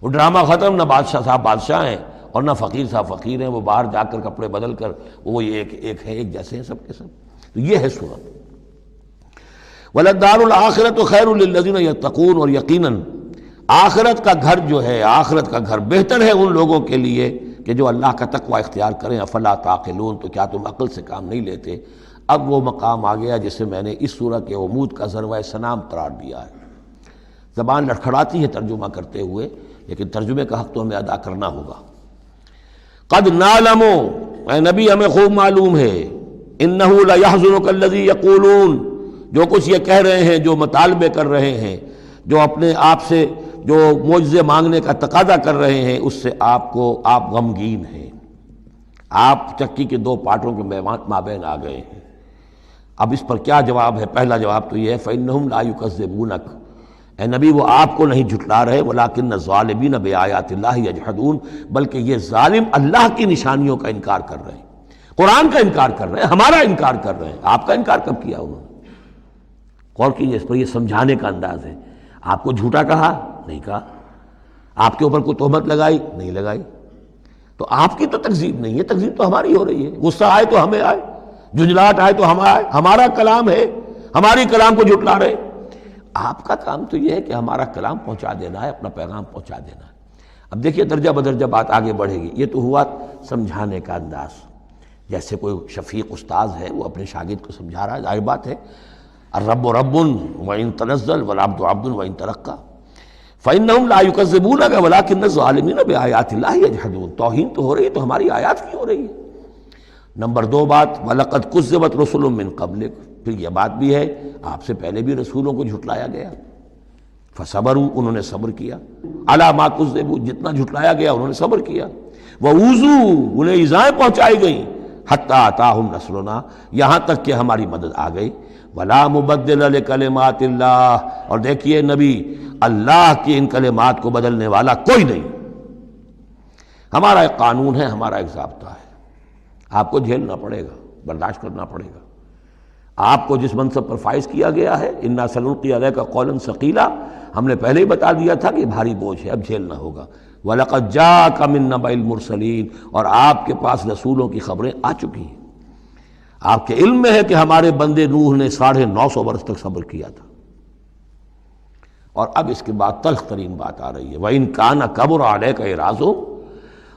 وہ ڈرامہ ختم، نہ بادشاہ صاحب بادشاہ ہیں اور نہ فقیر صاحب فقیر ہیں، وہ باہر جا کر کپڑے بدل کر وہ ایک ہے، ایک جیسے ہیں سب کے سب. تو یہ ہے صورت. وَلَلدَّارُ الْآخِرَةُ خَيْرٌ لِلَّذِينَ يَتَّقُونَ، اور یقیناً آخرت کا گھر جو ہے، آخرت کا گھر بہتر ہے ان لوگوں کے لیے کہ جو اللہ کا تقوی اختیار کریں. افلا تعقلون، تو کیا تم عقل سے کام نہیں لیتے؟ اب وہ مقام آ گیا جسے میں نے اس سورہ کے عمود کا ذروہ سنام قرار دیا ہے. زبان لڑکھڑاتی ہے ترجمہ کرتے ہوئے، لیکن ترجمے کا حق تو ہمیں ادا کرنا ہوگا. قد نعلم، اے نبی ہمیں خوب معلوم ہے، انہ لیحزنک الذی یقولون، جو کچھ یہ کہہ رہے ہیں، جو مطالبے کر رہے ہیں، جو اپنے آپ سے جو معجزے مانگنے کا تقاضا کر رہے ہیں، اس سے آپ غمگین ہیں. آپ چکی کے 2 پارٹوں کے مابین آ گئے ہیں. اب اس پر کیا جواب ہے؟ پہلا جواب تو یہ ہے فإنہم لا یکذبونک، اے نبی وہ آپ کو نہیں جھٹلا رہے، ولکن الظالمین بآیات اللہ یجحدون، بلکہ یہ ظالم اللہ کی نشانیوں کا انکار کر رہے ہیں، قرآن کا انکار کر رہے ہیں، ہمارا انکار کر رہے ہیں. آپ کا انکار کب کیا انہوں نے؟ غور کیجیے، اس پر یہ سمجھانے کا انداز ہے. آپ کو جھوٹا کہا؟ نہیں کہا. آپ کے اوپر کوئی تہمت لگائی؟ نہیں لگائی. تو آپ کی تو تکذیب نہیں ہے، تکذیب تو ہماری ہو رہی ہے. غصہ آئے تو ہمیں آئے، جھنجھلاہٹ آئے تو ہمیں آئے. ہمارا کلام ہے، ہماری کلام کو جھٹلا رہے. آپ کا کام تو یہ ہے کہ ہمارا کلام پہنچا دینا ہے، اپنا پیغام پہنچا دینا ہے. اب دیکھیے درجہ بدرجہ بات آگے بڑھے گی. یہ تو ہوا سمجھانے کا انداز، جیسے کوئی شفیق استاذ ہے وہ اپنے شاگرد کو سمجھا رہا ہے. ظاہر بات ہے الرب رب وإن تنزل والعبد عبد وإن ترقى فإنهم لا يكذبونك ولكن الظالمين بآيات الله يجحدون. توہین تو ہو رہی ہے، تو ہماری آیات کی ہو رہی ہے. نمبر 2 بات وَلَقَدْ كُذِّبَتْ رُسُلٌ مِّن قَبْلِكَ، پھر یہ بات بھی ہے آپ سے پہلے بھی رسولوں کو جھٹلایا گیا. فَصَبَرُوا، انہوں نے صبر کیا. عَلَىٰ مَا كُذِّبُوا، جتنا جھٹلایا گیا انہوں نے صبر کیا. وَأُوذُوا، انہیں ایذائیں پہنچائی گئیں. حتی آتاہم نصرنا، یہاں تک کہ ہماری مدد آ گئی۔ ولا مبدل لکلمات اللہ، اور دیکھیے نبی، اللہ کی ان کلمات کو بدلنے والا کوئی نہیں۔ ہمارا ایک قانون ہے، ہمارا ایک ضابطہ ہے، آپ کو جھیلنا پڑے گا، برداشت کرنا پڑے گا۔ آپ کو جس منصب پر فائز کیا گیا ہے، انا سنلقی علیک قولا ثقیلا، ہم نے پہلے ہی بتا دیا تھا کہ بھاری بوجھ ہے، اب جھیلنا ہوگا۔ وَلَقَدْ جَاءَكَ مِن نَّبَإِ الْمُرْسَلِينَ، اور آپ کے پاس رسولوں کی خبریں آ چکی ہیں۔ آپ کے علم میں ہے کہ ہمارے بندے نوح نے 950 برس تک صبر کیا تھا، اور اب اس کے بعد تلخ ترین بات آ رہی ہے، وَإِن كَانَ كَبُرَ عَلَيْكَ إِعْرَاضُهُمْ،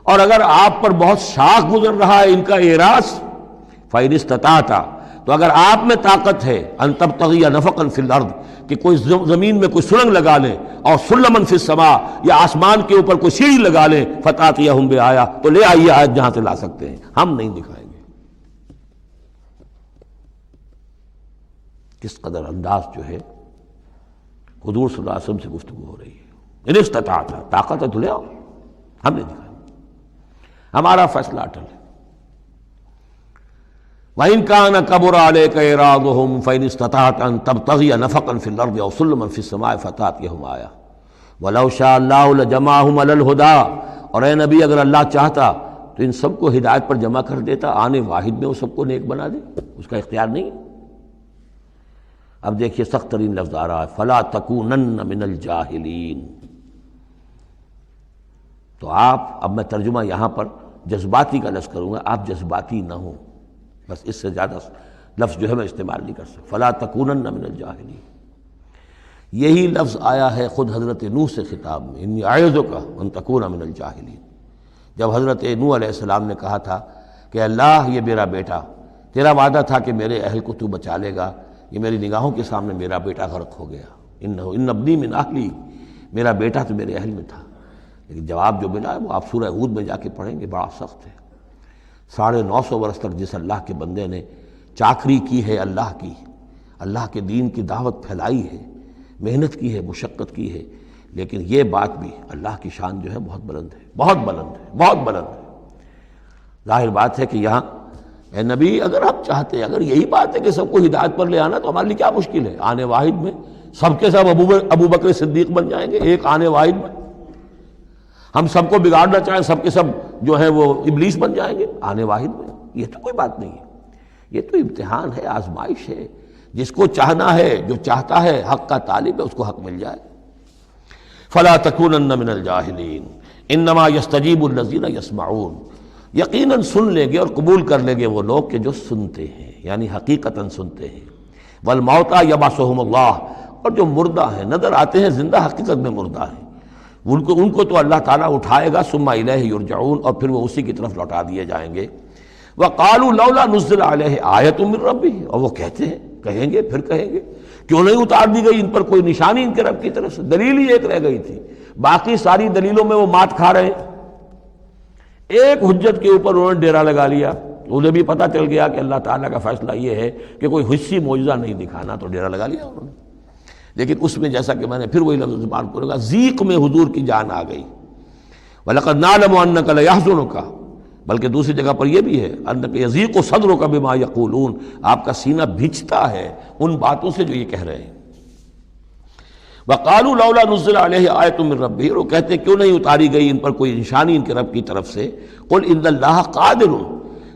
اور اگر آپ پر بہت شاخ گزر رہا ہے ان کا اعراض، فَإِنِ اسْتَطَعْتَ، تو اگر آپ میں طاقت ہے، ان تبتغی نفقا فی الارض، کہ کوئی زمین میں کوئی سرنگ لگا لیں، اور سلمن فی السماء، یا آسمان کے اوپر کوئی سیڑھی لگا لیں، فتاتیہم بآیہ، تو لے آئیے آیت جہاں سے لا سکتے ہیں، ہم نہیں دکھائیں گے۔ کس قدر انداز جو ہے حضور صلی اللہ علیہ وسلم سے گفتگو ہو رہی ہے۔ ان استطاعت، طاقت ہے تو لے آؤ، ہم نہیں دکھائیں گے، ہمارا فیصلہ اٹل ہے۔ وَإِن كَانَ كَبُرَ عَلَيْكَ إِعْرَاضُهُمْ فَإِنِ اسْتَطَعْتَ أَن تَبْتَغِيَ نَفَقًا فِي الْأَرْضِ أَوْ سُلَّمًا فِي السَّمَاءِ فَتَأْتِيَهُمْ آیَةٌ وَلَوْ شَاءَ اللَّهُ لَجَمَعَهُمْ عَلَى الْهُدَىٰ، اور اے نبی اگر اللہ چاہتا تو ان سب کو ہدایت پر جمع کر دیتا، آنے واحد میں وہ سب کو نیک بنا دے، اس کا اختیار نہیں ہے۔ اب دیکھیے سخت ترین لفظ آ رہا ہے، فَلَا تَكُونَنَّ مِنَ الْجَاهِلِينَ۔ تو آپ، اب میں ترجمہ یہاں پر جذباتی کا لفظ کروں گا، آپ جذباتی نہ ہوں، بس اس سے زیادہ لفظ جو ہے میں استعمال نہیں کر سکتا۔ فَلَا تَكُونَنَّ مِنَ الْجَاهِلِينَ، یہی لفظ آیا ہے خود حضرت نوح سے خطاب میں، اِنِّی أَعِظُكَ أَن تَكُونَ مِنَ الْجَاهِلِينَ۔ جب حضرت نوح علیہ السلام نے کہا تھا کہ اللہ، یہ میرا بیٹا، تیرا وعدہ تھا کہ میرے اہل کو تو بچا لے گا، یہ میری نگاہوں کے سامنے میرا بیٹا غرق ہو گیا، إِنَّ ابْنِي مِنْ أَهْلِي، میرا بیٹا تو میرے اہل میں تھا۔ لیکن جواب جو ملا ہے وہ آپ سورہ ہود میں جا کے پڑھیں گے، بڑا سخت ہے۔ 950 برس تک جس اللہ کے بندے نے چاکری کی ہے اللہ کی، اللہ کے دین کی دعوت پھیلائی ہے، محنت کی ہے، مشقت کی ہے، لیکن یہ بات بھی، اللہ کی شان جو ہے بہت بلند ہے، بہت بلند ہے، بہت بلند ہے۔ ظاہر بات ہے کہ یہاں اے نبی، اگر آپ چاہتے، اگر یہی بات ہے کہ سب کو ہدایت پر لے آنا، تو ہمارے لیے کیا مشکل ہے؟ آنے واحد میں سب کے سب ابو بکر صدیق بن جائیں گے، ایک آنے واحد میں۔ ہم سب کو بگاڑنا چاہیں، سب کے سب جو ہے وہ ابلیس بن جائیں گے آنے واحد میں، یہ تو کوئی بات نہیں ہے۔ یہ تو امتحان ہے، آزمائش ہے، جس کو چاہنا ہے، جو چاہتا ہے، حق کا طالب ہے، اس کو حق مل جائے۔ فَلَا تَكُونَنَّ مِنَ الْجَاهِلِينَ إِنَّمَا يَسْتَجِيبُ الَّذِينَ يَسْمَعُونَ، یقیناً سن لیں گے اور قبول کر لیں گے وہ لوگ کہ جو سنتے ہیں، یعنی حقیقتاً سنتے ہیں۔ وَالْمَوْتَىٰ يَبْعَثُهُمُ اللَّهُ، اور جو مردہ ہیں، نظر آتے ہیں زندہ، حقیقت میں مردہ ہیں، ان کو تو اللہ تعالیٰ اٹھائے گا، ثم الیہ یرجعون، اور پھر وہ اسی کی طرف لوٹا دیے جائیں گے۔ وقالوا لولا نزل علیہ آیۃ من ربہ، اور وہ کہتے ہیں، کہیں گے، پھر کہیں گے، کیوں نہیں اتار دی گئی ان پر کوئی نشانی ان کے رب کی طرف سے؟ دلیل ہی ایک رہ گئی تھی، باقی ساری دلیلوں میں وہ مات کھا رہے ہیں۔ ایک حجت کے اوپر انہوں نے ڈیرا لگا لیا، انہیں بھی پتہ چل گیا کہ اللہ تعالیٰ کا فیصلہ یہ ہے کہ کوئی حصی معجزہ نہیں دکھانا، تو ڈیرا لگا لیا انہوں نے۔ لیکن اس میں جیسا کہ میں نے پھر وہی لفظ استعمال کروں گا، ذیق میں حضور کی جان آ گئی۔ وَلَقَدْ نَعْلَمُ أَنَّكَ لَيَحْزُنُكَ، بلکہ دوسری جگہ پر یہ بھی ہے، أَنَّكَ يَضِيقُ صَدْرُكَ بِمَا يَقُولُونَ، آپ کا سینہ بھیجتا ہے ان باتوں سے جو یہ کہہ رہے ہیں۔ وَقَالُوا لَوْلَا نُزِّلَ عَلَيْهِ آیَةٌ مِّن رَبِّهِ، وہ کہتے ہیں کیوں نہیں اتاری گئی ان پر کوئی نشانی ان کے رب کی طرف سے۔ قُلْ إِنَّ اللَّهَ قَادِرٌ،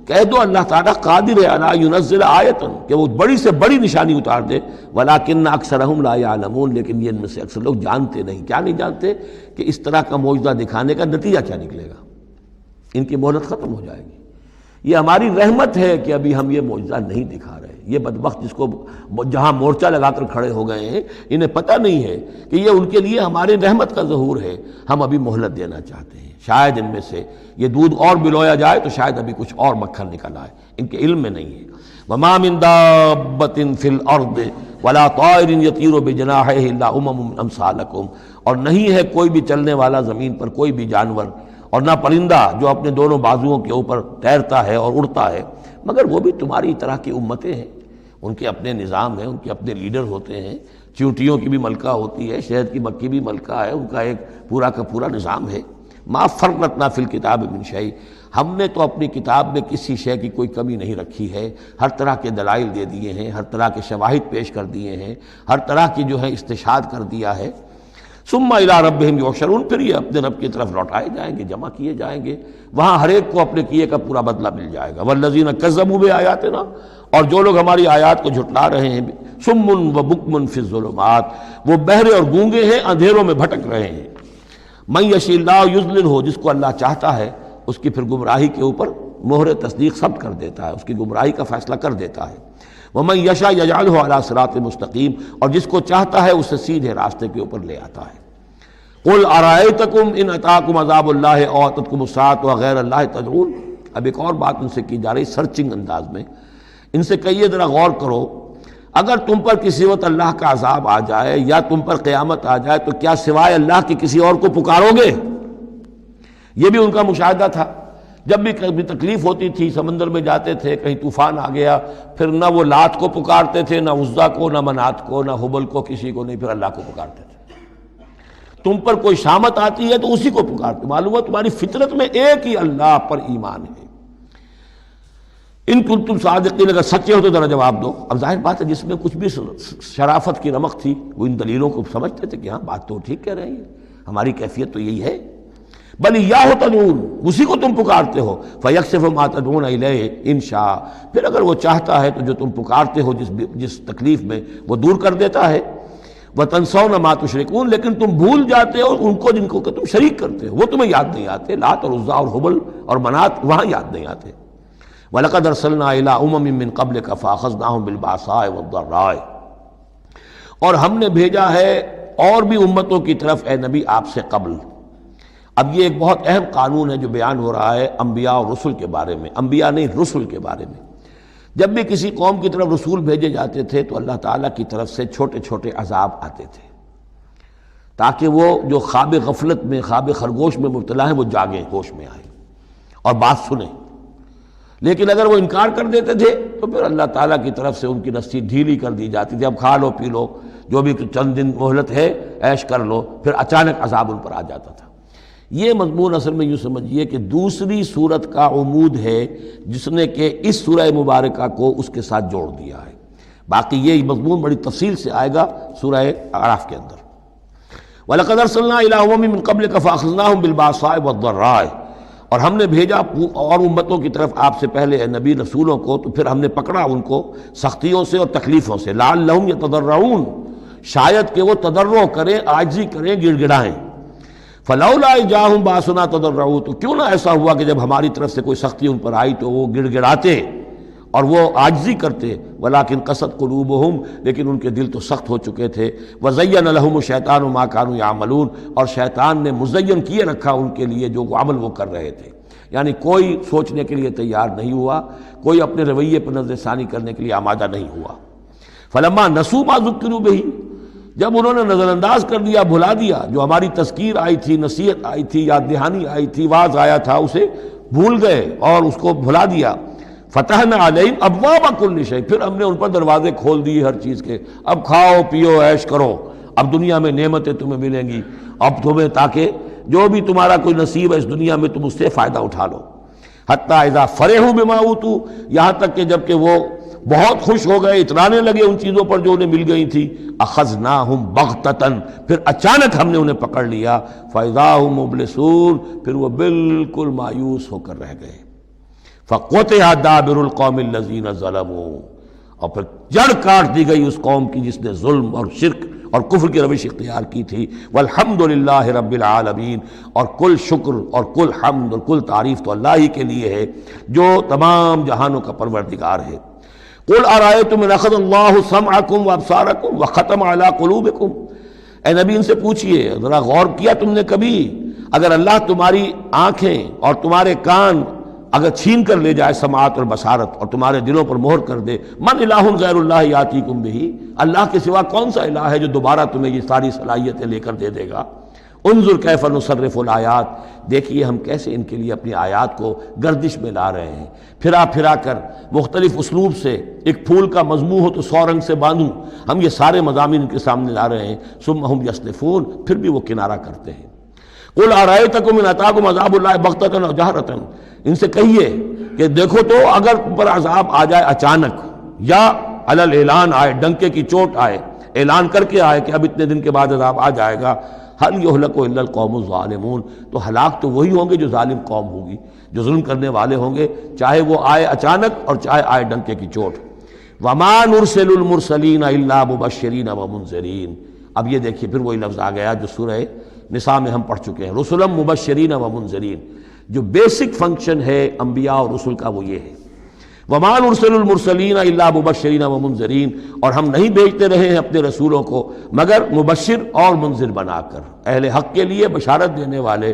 کہہ دو اللہ تعالیٰ قادر ہے علی ينزل آیۃ، کہ وہ بڑی سے بڑی نشانی اتار دے، ولیکن اکثرہم لا یعلمون، لیکن یہ ان میں سے اکثر لوگ جانتے نہیں۔ کیا نہیں جانتے؟ کہ اس طرح کا معجزہ دکھانے کا نتیجہ کیا نکلے گا، ان کی مہلت ختم ہو جائے گی۔ یہ ہماری رحمت ہے کہ ابھی ہم یہ معجزہ نہیں دکھا رہے۔ یہ بدبخت جس کو جہاں مورچہ لگا کر کھڑے ہو گئے ہیں، انہیں پتہ نہیں ہے کہ یہ ان کے لیے ہمارے رحمت کا ظہور ہے، ہم ابھی مہلت دینا چاہتے ہیں، شاید ان میں سے یہ دودھ اور بلویا جائے تو شاید ابھی کچھ اور مکھن نکل آئے، ان کے علم میں نہیں ہے۔ وَمَا مِن دَابَّةٍ فِي الْأَرْضِ وَلَا طَائِرٍ يَطِيرُ بِجَنَاحَيْهِ إِلَّا أُمَمٌ أَمْثَالُكُمْ، اور نہیں ہے کوئی بھی چلنے والا زمین پر، کوئی بھی جانور، اور نہ پرندہ جو اپنے دونوں بازوؤں کے اوپر تیرتا ہے اور اڑتا ہے، مگر وہ بھی تمہاری طرح کی امتیں ہیں، ان کے اپنے نظام ہیں، ان کے اپنے لیڈر ہوتے ہیں، چیونٹیوں کی بھی ملکہ ہوتی ہے، شہد کی مکھی بھی ملکہ ہے، ان کا ایک پورا کا پورا نظام ہے۔ ما فرطنا فی الکتاب من شیء، ہم نے تو اپنی کتاب میں کسی شے کی کوئی کمی نہیں رکھی ہے، ہر طرح کے دلائل دے دیے ہیں، ہر طرح کے شواہد پیش کر دیے ہیں، ہر طرح کی جو ہے استشہاد کر دیا ہے۔ ثم الی ربہم یحشرون، پھر یہ اپنے رب کی طرف لوٹائے جائیں گے، جمع کیے جائیں گے، وہاں ہر ایک کو اپنے کیے کا پورا بدلہ مل جائے گا۔ والذین کذبوا بآیاتنا، اور جو لوگ ہماری آیات کو جھٹلا رہے ہیں، صم و بکم فی الظلمات، وہ بہرے اور گونگے ہیں، اندھیروں میں بھٹک رہے ہیں۔ من یشاء اللہ یضللہ، جس کو اللہ چاہتا ہے اس کی پھر گمراہی کے اوپر مہر تصدیق ثبت کر دیتا ہے، اس کی گمراہی کا فیصلہ کر دیتا ہے۔ ومن یشاء یجعلہ علی صراط مستقیم، اور جس کو چاہتا ہے اسے سیدھے راستے کے اوپر لے آتا ہے۔ قل ارأیتکم ان اتاکم عذاب اللہ او اتتکم الساعۃ وغیر اللہ تدعون، اب ایک اور بات ان سے کی جا رہی سرچنگ انداز میں، ان سے کہیے ذرا غور کرو، اگر تم پر کسی وقت اللہ کا عذاب آ جائے یا تم پر قیامت آ جائے تو کیا سوائے اللہ کے کسی اور کو پکارو گے؟ یہ بھی ان کا مشاہدہ تھا، جب بھی کبھی تکلیف ہوتی تھی سمندر میں جاتے تھے، کہیں طوفان آ گیا، پھر نہ وہ لات کو پکارتے تھے، نہ عزا کو، نہ منات کو، نہ حبل کو، کسی کو نہیں، پھر اللہ کو پکارتے تھے۔ تم پر کوئی شامت آتی ہے تو اسی کو پکارتے، معلوم ہے تمہاری فطرت میں ایک ہی اللہ پر ایمان ہے۔ ان کنتم صادقین، اگر سچے ہو تو ذرا جواب دو۔ اب ظاہر بات ہے جس میں کچھ بھی شرافت کی رمق تھی وہ ان دلیلوں کو سمجھتے تھے کہ ہاں بات تو ٹھیک کہہ رہے ہیں، ہماری کیفیت تو یہی ہے۔ بل ایاہ تدعون، اسی کو تم پکارتے ہو، فیکشف ما تدعون الیہ ان شاء، پھر اگر وہ چاہتا ہے تو جو تم پکارتے ہو جس تکلیف میں وہ دور کر دیتا ہے۔ وتنسون ما تشرکون، لیکن تم بھول جاتے ہو ان کو جن کو کہ تم شریک کرتے ہو، وہ تمہیں یاد نہیں آتے، لات اور عزا اور حبل اور منات وہاں یاد نہیں آتے۔ وَلَقَدْ أَرْسَلْنَا إِلَىٰ أُمَمٍ مِّن قَبْلِكَ فَأَخَذْنَاهُمْ بِالْبَأْسَاءِ وَالضَّرَّاءِ، اور ہم نے بھیجا ہے اور بھی امتوں کی طرف اے نبی آپ سے قبل۔ اب یہ ایک بہت اہم قانون ہے جو بیان ہو رہا ہے انبیاء اور رسل کے بارے میں، انبیاء نہیں رسل کے بارے میں۔ جب بھی کسی قوم کی طرف رسول بھیجے جاتے تھے تو اللہ تعالیٰ کی طرف سے چھوٹے چھوٹے عذاب آتے تھے تاکہ وہ جو خواب غفلت میں، خواب خرگوش میں مبتلا ہیں وہ جاگیں، ہوش میں آئیں اور بات سنیں۔ لیکن اگر وہ انکار کر دیتے تھے تو پھر اللہ تعالیٰ کی طرف سے ان کی رسی ڈھیلی کر دی جاتی تھی، اب کھا لو پی لو، جو بھی چند دن مہلت ہے عیش کر لو، پھر اچانک عذاب ان پر آ جاتا تھا۔ یہ مضمون اصل میں یوں سمجھیے کہ دوسری سورت کا عمود ہے جس نے کہ اس سورہ مبارکہ کو اس کے ساتھ جوڑ دیا ہے، باقی یہ مضمون بڑی تفصیل سے آئے گا سورہ اعراف کے اندر۔ وَلَقَدْ أَرْسَلْنَا إِلَىٰ أُمَمٍ مِّن قَبْلِكَ فَأَخَذْنَاهُمْ بِالْبَأْسَاءِ وَالضَّرَّاءِ، اور ہم نے بھیجا اور امتوں کی طرف آپ سے پہلے اے نبی رسولوں کو، تو پھر ہم نے پکڑا ان کو سختیوں سے اور تکلیفوں سے، لعلہم یتضرعون، شاید کہ وہ تضرع کریں، عاجزی کریں، گڑ گڑائیں۔ فلولا جاءہم باسنا تضرعوا، تو کیوں نہ ایسا ہوا کہ جب ہماری طرف سے کوئی سختی ان پر آئی تو وہ گڑ گڑاتے اور وہ عاجزی کرتے، ولیکن قست قلوبہم، لیکن ان کے دل تو سخت ہو چکے تھے، وزین لہم الشیطان ما کانوا یعملون، اور شیطان نے مزین کیے رکھا ان کے لیے جو عمل وہ کر رہے تھے، یعنی کوئی سوچنے کے لیے تیار نہیں ہوا، کوئی اپنے رویے پر نظر ثانی کرنے کے لیے آمادہ نہیں ہوا۔ فلما نسوا ما ذکروا بہ، جب انہوں نے نظر انداز کر دیا، بھلا دیا، جو ہماری تذکیر آئی تھی، نصیحت آئی تھی، یاد دہانی آئی تھی، واعظ آیا تھا، اسے بھول گئے اور اس کو بھلا دیا۔ فتحنا علیہم ابواب کل شیء، پھر ہم نے ان پر دروازے کھول دیے ہر چیز کے، اب کھاؤ پیو عیش کرو، اب دنیا میں نعمتیں تمہیں ملیں گی، اب تمہیں تاکہ جو بھی تمہارا کوئی نصیب ہے اس دنیا میں تم اس سے فائدہ اٹھا لو۔ حتی اذا فرحوا بما اوتوا، یہاں تک کہ جب کہ وہ بہت خوش ہو گئے، اترانے لگے ان چیزوں پر جو انہیں مل گئی تھی، اخذناہم بغتۃ، پھر اچانک ہم نے انہیں پکڑ لیا، فاذا هم مبلسون، پھر وہ بالکل مایوس ہو کر رہ گئے۔ فقطع دابر القوم الذین ظلموا، اور پھر جڑ کاٹ دی گئی اس قوم کی جس نے ظلم اور شرک اور کفر کی روش اختیار کی تھی۔ والحمدللہ رب العالمین، اور کل شکر اور کل حمد اور کل تعریف تو اللہ ہی کے لیے ہے جو تمام جہانوں کا پروردگار ہے۔ قل ارأیتم ان اخذ اللہ سمعکم وابصارکم وختم علی قلوبکم، اے نبی ان سے پوچھئے، ذرا غور کیا تم نے کبھی، اگر اللہ تمہاری آنکھیں اور تمہارے کان اگر چھین کر لے جائے سماعت اور بصارت اور تمہارے دلوں پر مہر کر دے، من الہ غیر اللہ یاتیکم بہ، اللہ کے سوا کون سا الہ ہے جو دوبارہ تمہیں یہ ساری صلاحیتیں لے کر دے دے گا۔ انظر کیف نصرف الآیات، دیکھیے ہم کیسے ان کے لیے اپنی آیات کو گردش میں لا رہے ہیں، پھرا پھرا کر مختلف اسلوب سے، ایک پھول کا مضمون ہو تو 100 رنگ سے باندھوں، ہم یہ سارے مضامین ان کے سامنے لا رہے ہیں، ثم ہم یصدفون، پھر بھی وہ کنارہ کرتے ہیں۔ قل ارأیتکم ان اتاکم عذاب اللہ بغتۃ و جہرۃ، ان سے کہیے کہ دیکھو تو اگر تم پر عذاب آ جائے اچانک یا علی الاعلان آئے، ڈنکے کی چوٹ آئے، اعلان کر کے آئے کہ اب اتنے دن کے بعد عذاب آ جائے گا، هل یہلک الا القوم الظالمون، تو ہلاک تو وہی ہوں گے جو ظالم قوم ہوگی، جو ظلم کرنے والے ہوں گے، چاہے وہ آئے اچانک اور چاہے آئے ڈنکے کی چوٹ۔ وما نرسل المرسلین الا مبشرین ومنذرین، اب یہ دیکھیے پھر وہی لفظ آ گیا جو سورہ نساء میں ہم پڑھ چکے ہیں، رسلا مبشرین ومنذرین، جو بیسک فنکشن ہے انبیاء اور رسل کا وہ یہ ہے۔ وما نرسل المرسلین الا مبشرین ومنذرین، اور ہم نہیں بھیجتے رہے ہیں اپنے رسولوں کو مگر مبشر اور منذر بنا کر، اہل حق کے لیے بشارت دینے والے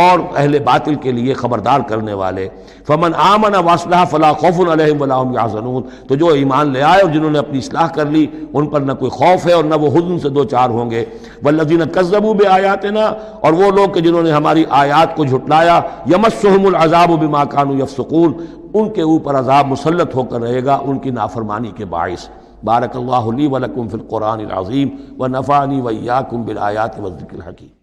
اور اہل باطل کے لیے خبردار کرنے والے۔ فمن آمن واصلح فلا خوف علیہم ولا هم یحزنون، تو جو ایمان لے آئے اور جنہوں نے اپنی اصلاح کر لی ان پر نہ کوئی خوف ہے اور نہ وہ حزن سے دو چار ہوں گے۔ والذین کذبوا بآیاتنا، اور وہ لوگ کہ جنہوں نے ہماری آیات کو جھٹلایا، یمسهم العذاب بما كانوا یفسقون، ان کے اوپر عذاب مسلط ہو کر رہے گا ان کی نافرمانی کے باعث۔ بارک اللہ لی ولکم فی القرآن العظیم ونفعنی وإیاکم بالآیات والذکر الحکیم۔